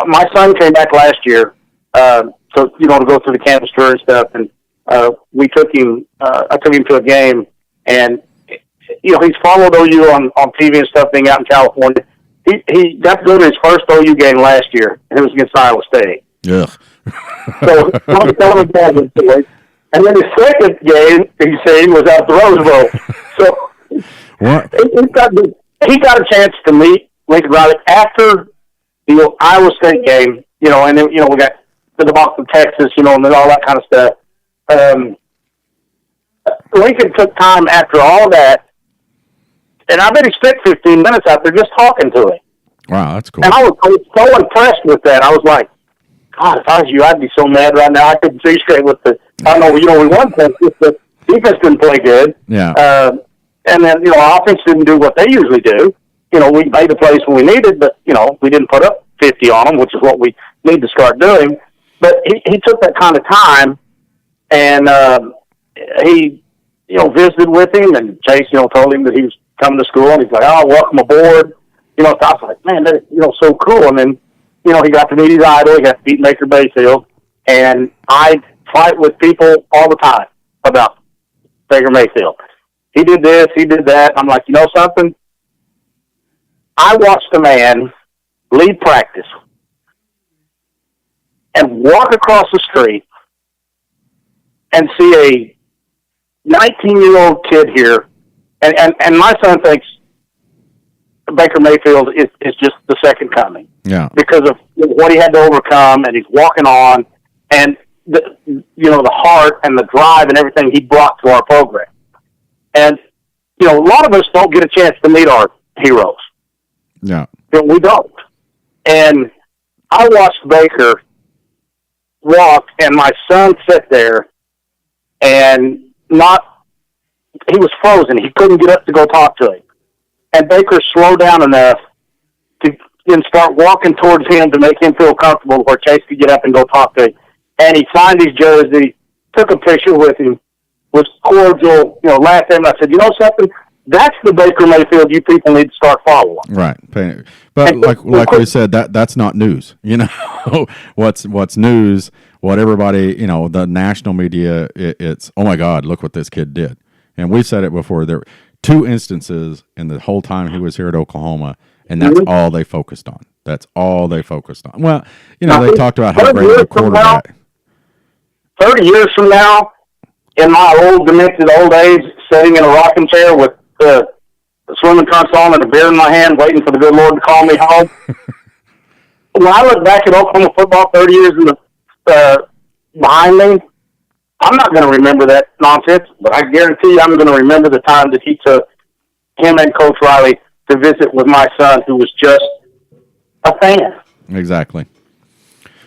My son came back last year, to go through the campus tour and stuff, and we took him. I took him to a game, and he's followed OU on TV and stuff, being out in California. He got to go to his first OU game last year, and it was against Iowa State. Yeah. So I'm telling him that. And then his second game, he said, was at the Rose Bowl. So what? He got a chance to meet Lincoln Riley after the Iowa State game, and then, we got the debacle in Texas, and then all that kind of stuff. Lincoln took time after all that, and I bet he spent 15 minutes out there just talking to him. Wow, that's cool. And I was so impressed with that. I was like, God, if I was you, I'd be so mad right now. I couldn't see straight with I know, we won Texas, but defense didn't play good. Yeah. And then, offense didn't do what they usually do. We made the plays when we needed, but, we didn't put up 50 on them, which is what we need to start doing. But he took that kind of time, and he, visited with him, and Chase, told him that he was coming to school, and he's like, oh, welcome aboard. So I was like, man, that's, so cool. And then, he got to meet his idol. He got to beat Baker Mayfield. And I fight with people all the time about Baker Mayfield. He did this, he did that. I'm like, something? I watched a man lead practice and walk across the street and see a 19-year-old kid here. And my son thinks Baker Mayfield is just the second coming. Yeah. Because of what he had to overcome, and he's walking on, and the heart and the drive and everything he brought to our program. And, a lot of us don't get a chance to meet our heroes. Yeah. We don't. And I watched Baker walk, and my son sat there, and he was frozen. He couldn't get up to go talk to him. And Baker slowed down enough to then start walking towards him to make him feel comfortable where Chase could get up and go talk to him. And he signed his jersey, took a picture with him, was cordial, laughed at him. I said, something? That's the Baker Mayfield you people need to start following. Right. But like we said, that's not news. What's news, what everybody, the national media, it's, oh my God, look what this kid did. And we've said it before. There were 2 instances in the whole time he was here at Oklahoma, and that's all they focused on. That's all they focused on. Well, they talked about how great the quarterback. 30 years from now, in my old, demented old age, sitting in a rocking chair with the swimming trunks on and a beer in my hand, waiting for the good Lord to call me home. When I look back at Oklahoma football 30 years behind me, I'm not going to remember that nonsense, but I guarantee you I'm going to remember the time that he took him and Coach Riley to visit with my son, who was just a fan. Exactly.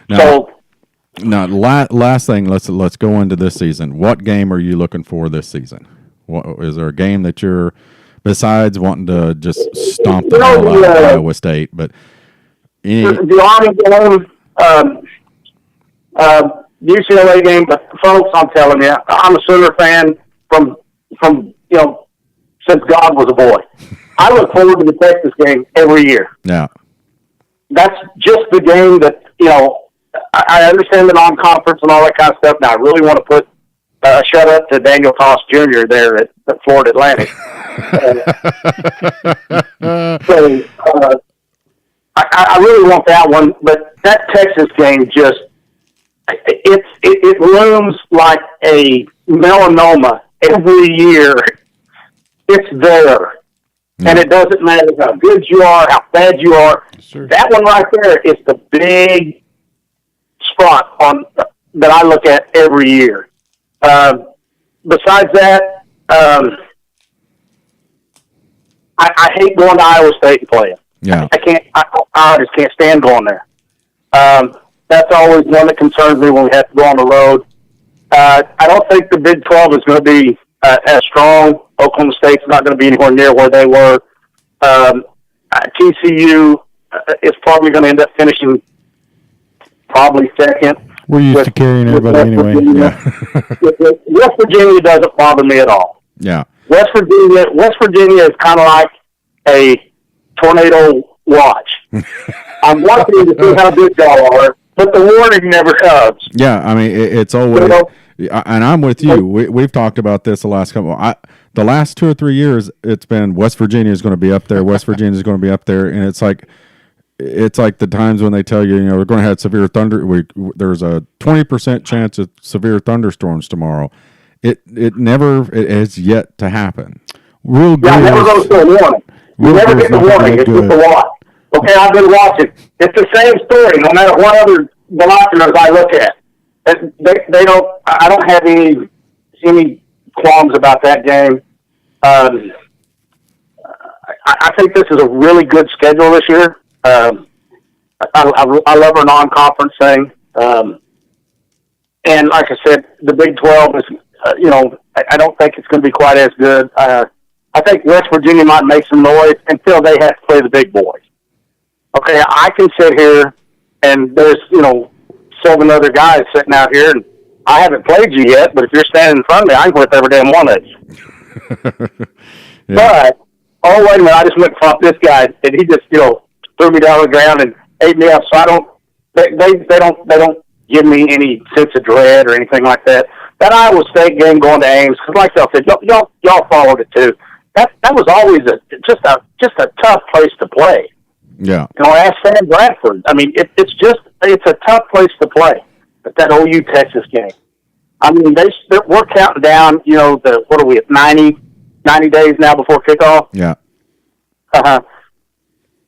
Now, last thing, let's go into this season. What game are you looking for this season? Is there a game that you're, besides wanting to just stomp the hell out of Iowa State, but the Army game, UCLA game, but folks, I'm telling you, I'm a Sooner fan from since God was a boy. I look forward to the Texas game every year. Yeah. That's just the game that, I understand the non-conference and all that kind of stuff. Now, I really want to put a shut up to Daniel Toss Jr. there at Florida Atlantic. I really want that one, but that Texas game just, it looms like a melanoma every year. It's there. Yeah. And it doesn't matter how good you are, how bad you are. Sure. That one right there is the big spot that I look at every year. Besides that, I hate going to Iowa State and playing. Yeah. I just can't stand going there. That's always one that concerns me when we have to go on the road. I don't think the Big 12 is going to be as strong. Oklahoma State's not going to be anywhere near where they were. TCU is probably going to end up finishing probably second. We're used to carrying everybody anyway. West Virginia doesn't bother me at all. Yeah. West Virginia is kind of like a tornado watch. I'm watching to see how good y'all are, but the warning never comes. Yeah, I mean, it's always, and I'm with you. We've talked about this the last the last 2 or 3 years. It's been West Virginia is going to be up there. West Virginia is going to be up there, and it's like the times when they tell you, we're going to have severe thunder. There's a 20% chance of severe thunderstorms tomorrow. It has yet to happen. Real good. Yeah, never goes to a warning. You never get the warning. It's just a watch. Okay, I've been watching. It's the same story, no matter what other binoculars I look at. They don't. I don't have any qualms about that game. I think this is a really good schedule this year. I love our non-conference thing. And like I said, the Big 12 is, I don't think it's going to be quite as good. I think West Virginia might make some noise until they have to play the big boys. Okay, I can sit here and there's, 7 other guys sitting out here, and I haven't played you yet, but if you're standing in front of me, I'm with every damn one of you. Yeah. But, oh, wait a minute, I just went front this guy, and he just, threw me down on the ground and ate me up. So they don't give me any sense of dread or anything like that. That Iowa State game going to Ames, because like y'all said, y'all followed it too. That was always just a tough place to play. Yeah. Ask Sam Bradford. I mean, it's a tough place to play. But that OU Texas game, I mean, we're counting down. What are we at 90 days now before kickoff? Yeah.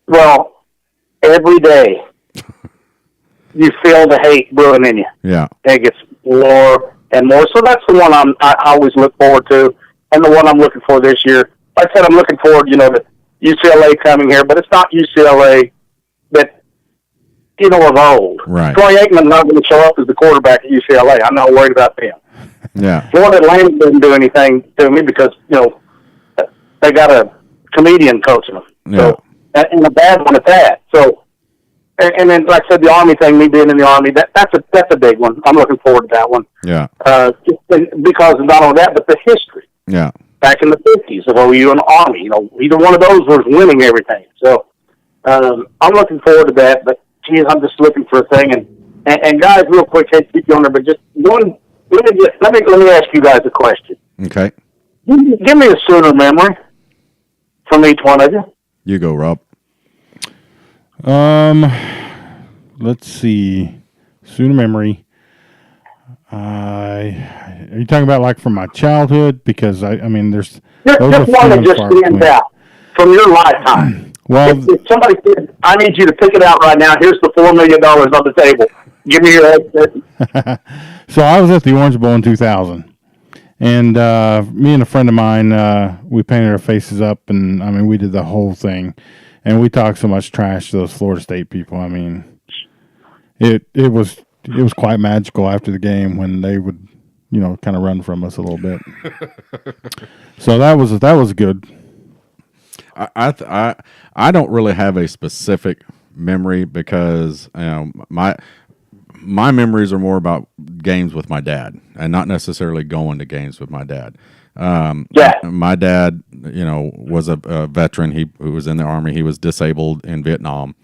Well, every day you feel the hate brewing in you. Yeah. And it gets more and more. So that's the one I always look forward to, and the one I'm looking for this year. Like I said, I'm looking forward, to UCLA coming here, but it's not UCLA that, of old. Right. Troy Aikman's not going to show up as the quarterback at UCLA. I'm not worried about them. Yeah. Florida Atlantic didn't do anything to me because, they got a comedian coaching them. Yeah. So, and a bad one at that. So, and then, like I said, the Army thing, me being in the Army, that's a big one. I'm looking forward to that one. Yeah. Because of not only that, but the history. Yeah. Back in the 50s of OU and the Army. Either one of those was winning everything. So, I'm looking forward to that. But, geez, I'm just looking for a thing. And guys, real quick, hate to keep you on there, but just let me ask you guys a question. Okay. Give me a Sooner memory from each one of you. You go, Rob. Let's see. Sooner memory. Are you talking about like from my childhood? Because I mean, there's Just one that just stands out from your lifetime. Well, if somebody said, "I need you to pick it out right now. Here's the $4 million on the table. Give me your headset." So I was at the Orange Bowl in 2000. And me and a friend of mine, we painted our faces up, and I mean, we did the whole thing. And we talked so much trash to those Florida State people. I mean, it was quite magical after the game when they would, kind of run from us a little bit. So that was good. I don't really have a specific memory because my memories are more about games with my dad and not necessarily going to games with my dad. My dad, was a veteran. He was in the Army. He was disabled in Vietnam.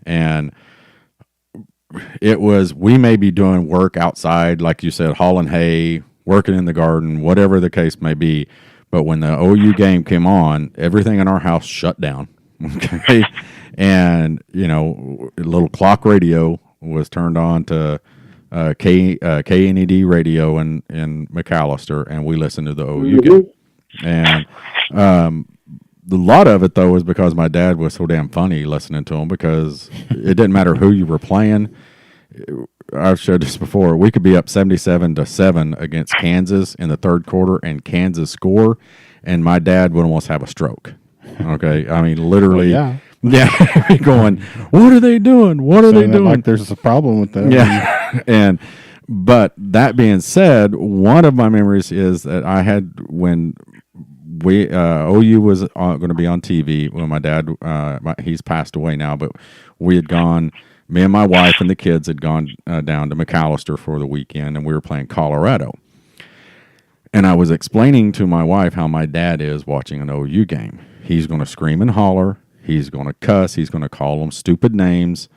And we may be doing work outside, like you said, hauling hay, working in the garden, whatever the case may be. But when the OU game came on, everything in our house shut down. Okay. And, a little clock radio was turned on to KNED radio in McAllister, and we listened to the OU game. And a lot of it, though, was because my dad was so damn funny listening to him, because it didn't matter who you were playing. I've showed this before. We could be up 77-7 against Kansas in the third quarter, and Kansas score, and my dad would almost have a stroke. Okay, I mean, literally. Yeah. Yeah, going, what are they doing? What are they doing? Like there's a problem with that. Yeah, and But that being said, one of my memories is that I had when we OU was going to be on TV when my dad he's passed away now, but we had gone. Me and my wife and the kids had gone down to McAllister for the weekend, and we were playing Colorado. And I was explaining to my wife how my dad is watching an OU game. He's going to scream and holler. He's going to cuss. He's going to call them stupid names.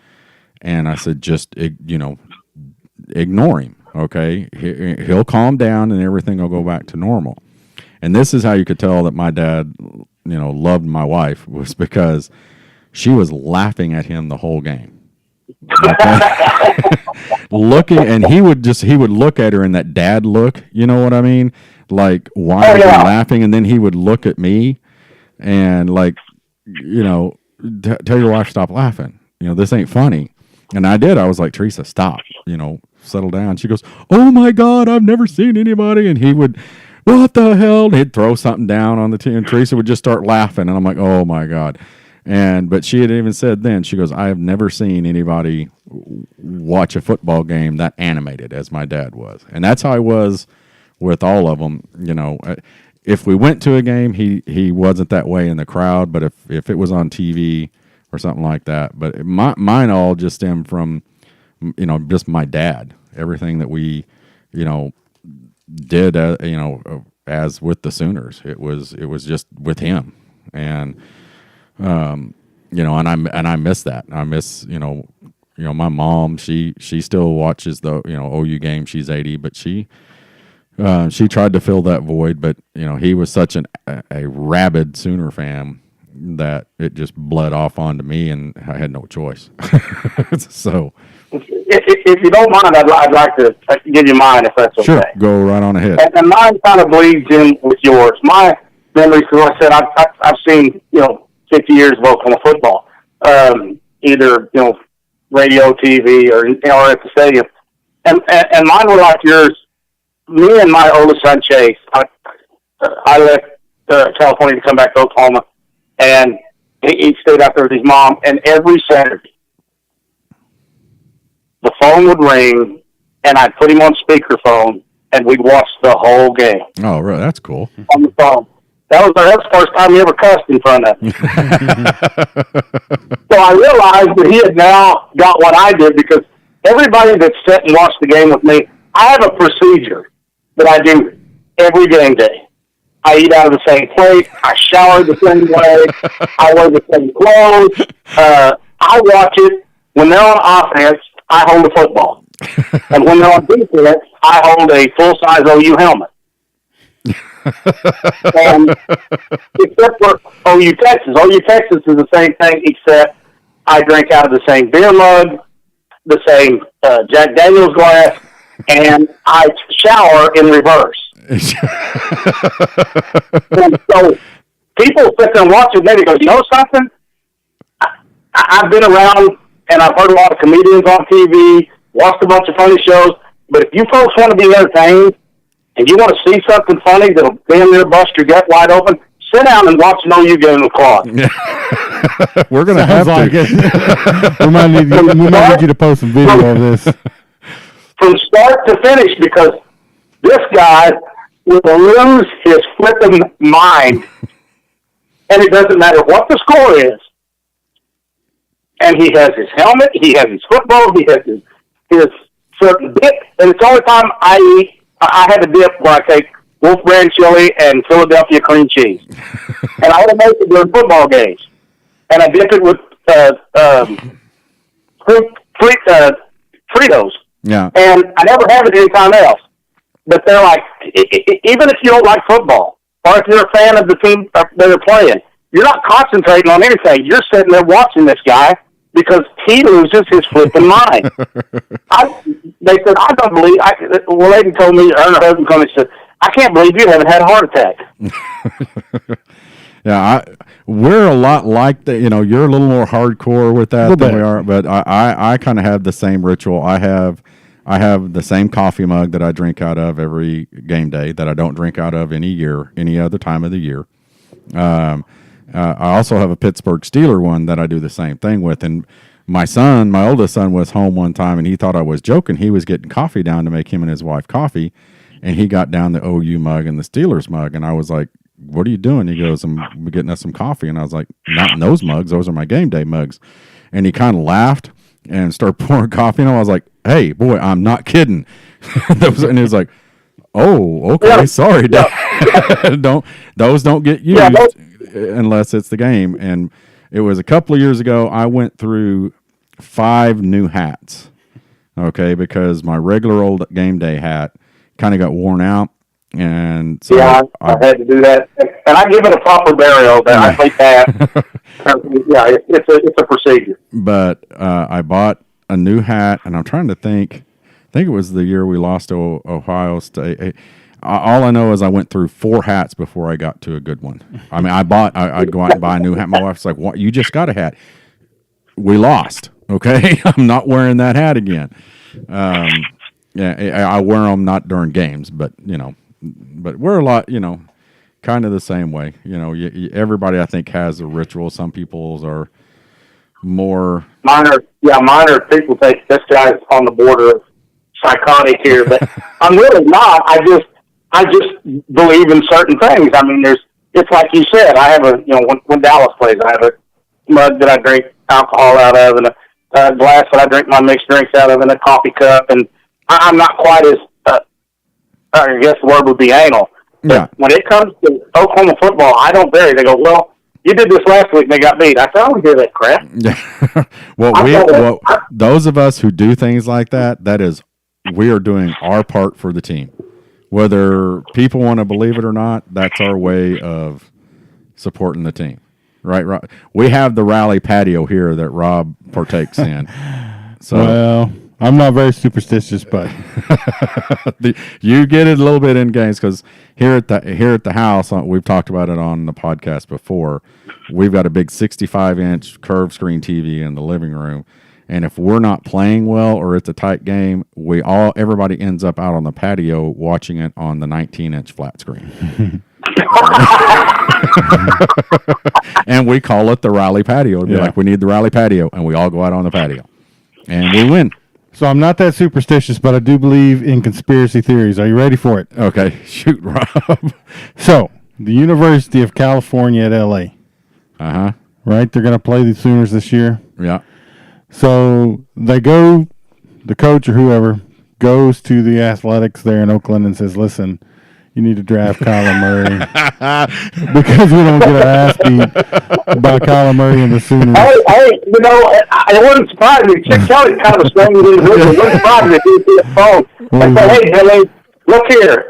And I said, just ignore him, okay? He'll calm down and everything will go back to normal. And this is how you could tell that my dad, loved my wife, was because she was laughing at him the whole game. Okay? Looking, and he would look at her in that dad look, you know what I mean? Like, why are you laughing? And then he would look at me and tell your wife, stop laughing. This ain't funny. And I did. I was like, Teresa, stop, settle down. She goes, oh my God, I've never seen anybody. And he would, what the hell? And he'd throw something down on the team. And Teresa would just start laughing. And I'm like, oh my God. But she had even said then, she goes, I have never seen anybody watch a football game that animated as my dad was. And that's how I was with all of them. If we went to a game, he wasn't that way in the crowd. But if it was on TV or something like that. But mine all just stem from, just my dad. Everything that we, did, as with the Sooners, it was just with him. And, and I miss that. I miss, my mom, she still watches the, OU game. She's 80, but she tried to fill that void, but, he was such a rabid Sooner fan that it just bled off onto me, and I had no choice. So, if you don't mind, I'd like to give you mine, if that's okay. Sure, go right on ahead. And mine kind of bleeds in with yours. My memories, because I said I've seen 50 years of Oklahoma football, either radio, TV, or at the stadium, and mine were like yours. Me and my oldest son Chase, I left California to come back to Oklahoma. And he stayed out there with his mom, and every Saturday, the phone would ring, and I'd put him on speakerphone, and we'd watch the whole game. Oh, right, that's cool. On the phone. That was the first time he ever cussed in front of me. So I realized that he had now got what I did, because everybody that sat and watched the game with me, I have a procedure that I do every game day. I eat out of the same plate. I shower the same way. I wear the same clothes. I watch it. When they're on offense, I hold a football. And when they're on defense, I hold a full-size OU helmet. And except for OU Texas. OU Texas is the same thing, except I drink out of the same beer mug, the same Jack Daniels glass, and I shower in reverse. And so people sit there and watch it, maybe go, you know something? I've been around and I've heard a lot of comedians on TV, watched a bunch of funny shows, but if you folks want to be entertained and you want to see something funny that'll damn near bust your gut wide open, sit down and watch an OU game with Claude. We're going to have like to. we might need you to post some video of this. From start to finish, because this guy will lose his flipping mind, and it doesn't matter what the score is. And he has his helmet, he has his football, he has his certain dip, and it's the only time I eat. I have a dip where I take Wolf Brand chili and Philadelphia cream cheese, and I want to make it during football games, and I dip it with Fritos. Yeah. And I never have it anytime else. But they're like, even if you don't like football, or if you're a fan of the team that they're playing, you're not concentrating on anything. You're sitting there watching this guy because he loses his flipping mind. They said, I don't believe, a lady told me, her husband told me, she said, I can't believe you haven't had a heart attack. Yeah, we're a lot like that. You're a little more hardcore with that than we are, but I kind of have the same ritual. I have the same coffee mug that I drink out of every game day that I don't drink out of any other time of the year. I also have a Pittsburgh Steeler one that I do the same thing with. And my oldest son, was home one time, and he thought I was joking. He was getting coffee down to make him and his wife coffee, and he got down the OU mug and the Steelers mug, and I was like, "What are you doing?" He goes, "I'm getting us some coffee," and I was like, "Not in those mugs. Those are my game day mugs." And he kind of laughed and started pouring coffee, and I was like, "Hey, boy, I'm not kidding." And he was like, "Oh, okay, Yeah. sorry, Dad." Those don't get used unless it's the game. And it was a couple of years ago. I went through 5 new hats, okay, because my regular old game day hat kind of got worn out, and so I had to do that, and I give it a proper burial. That I think that, it's a procedure. But I bought a new hat, and I'm trying to think. I think it was the year we lost to Ohio State. All I know is I went through 4 hats before I got to a good one. I mean, I'd go out and buy a new hat. My wife's like, "What? You just got a hat." We lost. Okay, I'm not wearing that hat again. I wear them not during games, but we're a lot, kind of the same way. Everybody I think has a ritual. Some people's are more. Mine are people think this guy's on the border of psychotic here, but I'm really not. I just believe in certain things. I mean, it's like you said. I have when Dallas plays, I have a mug that I drink alcohol out of, and a glass that I drink my mixed drinks out of, and a coffee cup. And I'm not quite as, I guess the word would be anal. But Yeah. when it comes to Oklahoma football, I don't vary. They go, "Well, you did this last week and they got beat." I said, "I don't hear that crap." Those of us who do things like that is, we are doing our part for the team. Whether people want to believe it or not, that's our way of supporting the team. Right. We have the rally patio here that Rob partakes in. So, well, I'm not very superstitious, but you get it a little bit in games, because here at the house, we've talked about it on the podcast before. We've got a big 65-inch curved screen TV in the living room, and if we're not playing well or it's a tight game, everybody ends up out on the patio watching it on the 19-inch flat screen. And we call it the rally patio. It'd be like, "We need the rally patio," and we all go out on the patio, and we win. so I'm not that superstitious, but I do believe in conspiracy theories. Are you ready for it? Okay, shoot, Rob. So, the University of California at LA, right? They're going to play the Sooners this year. Yeah. So the coach or whoever goes to the athletics there in Oakland and says, "Listen, you need to draft Kyler Murray because we don't get our ass beat by Kyler Murray and the Sooners." Hey, it wouldn't surprise me. Chip Kelly's kind of a strange individual. It wouldn't surprise me if he hit the phone and say, "Hey, Billy, look here.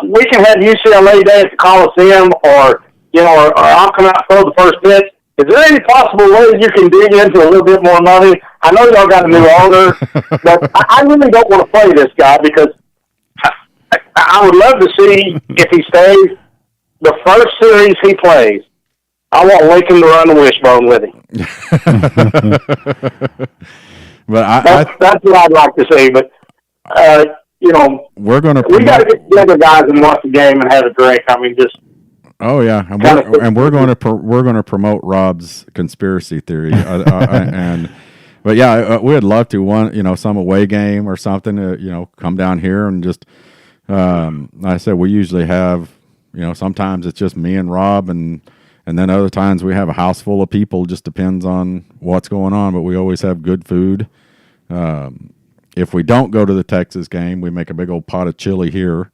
We can have UCLA Day at the Coliseum, or I'll come out and throw the first pitch. Is there any possible way you can dig into a little bit more money? I know y'all got a new owner, but I really don't want to play this guy because I would love to see if he stays. The first series he plays, I want Lincoln to run the wishbone with him." But that's what I'd like to see. But we're going to. We got to get together, guys, and watch the game and have a drink. I mean, just. Oh yeah, and we're going to promote Rob's conspiracy theory, but yeah, we'd love to some away game or something to come down here and just. Like I said, we usually have sometimes it's just me and Rob, and then other times we have a house full of people. Just depends on what's going on, but we always have good food. If we don't go to the Texas game, we make a big old pot of chili here.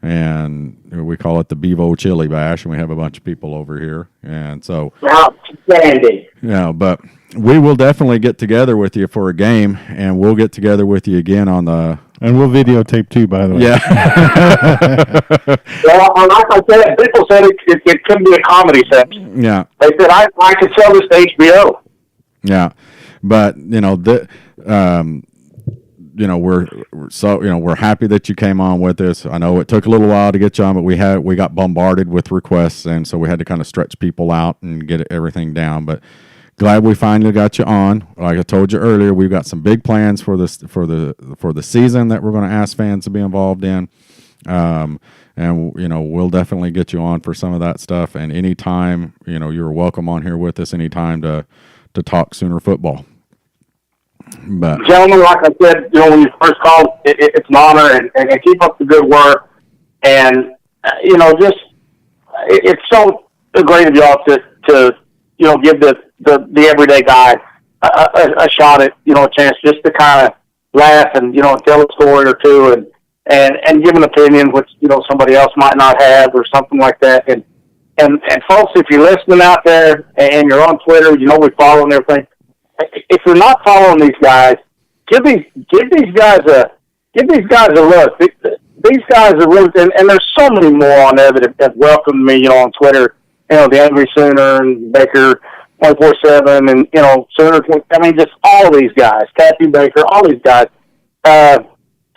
And we call it the Bevo Chili Bash, and we have a bunch of people over here. And so, outstanding. But we will definitely get together with you for a game, and we'll get together with you again on the. And we'll videotape too, by the way. Yeah. Well, like I said, people said it could be a comedy set. Yeah. They said I could sell this to HBO. Yeah, but we're happy that you came on with us. I know it took a little while to get you on, but we got bombarded with requests, and so we had to kind of stretch people out and get everything down. But glad we finally got you on. Like I told you earlier, we've got some big plans for the season that we're going to ask fans to be involved in. And we'll definitely get you on for some of that stuff. And anytime, you're welcome on here with us anytime to to talk Sooner football. But gentlemen, like I said, when you first called, it's an honor, and keep up the good work. And it's so great of y'all to give the everyday guy a shot at a chance just to kind of laugh and tell a story or two and give an opinion which somebody else might not have or something like that. And folks, if you're listening out there and you're on Twitter, we follow and everything. If you're not following these guys, give these guys a look. These guys are really, and there's so many more on there that have welcomed me, on Twitter. The Angry Sooner and Baker 24/7, and Sooner. I mean, just all these guys, Kathy Baker, all these guys,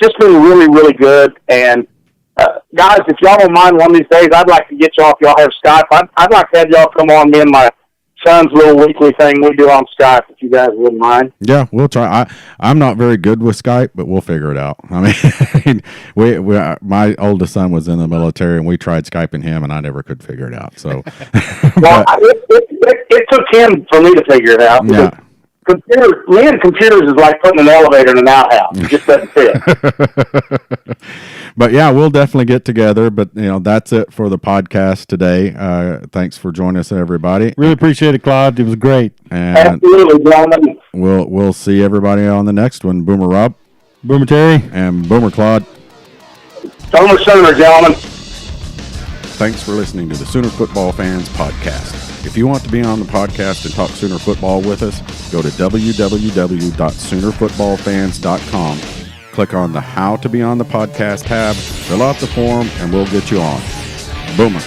just been really, really good. And guys, if y'all don't mind, one of these days, I'd like to get y'all. If y'all have Skype, I'd like to have y'all come on me and my son's little weekly thing we do on Skype, if you guys wouldn't mind. Yeah, we'll try. I'm not very good with Skype, but we'll figure it out. I mean, my oldest son was in the military, and we tried Skyping him, and I never could figure it out. So, well, it took him for me to figure it out. Yeah. Me and computers is like putting an elevator in an outhouse. It just doesn't fit. But yeah, we'll definitely get together. But that's it for the podcast today. Thanks for joining us, everybody. Really appreciate it, Claude. It was great. And absolutely, gentlemen. We'll see everybody on the next one. Boomer Rob, Boomer Terry, and Boomer Claude. Sooner, gentlemen. Thanks for listening to the Sooner Football Fans Podcast. If you want to be on the podcast and talk Sooner football with us, go to www.soonerfootballfans.com. Click on the How to Be on the Podcast tab, fill out the form, and we'll get you on. Boomer.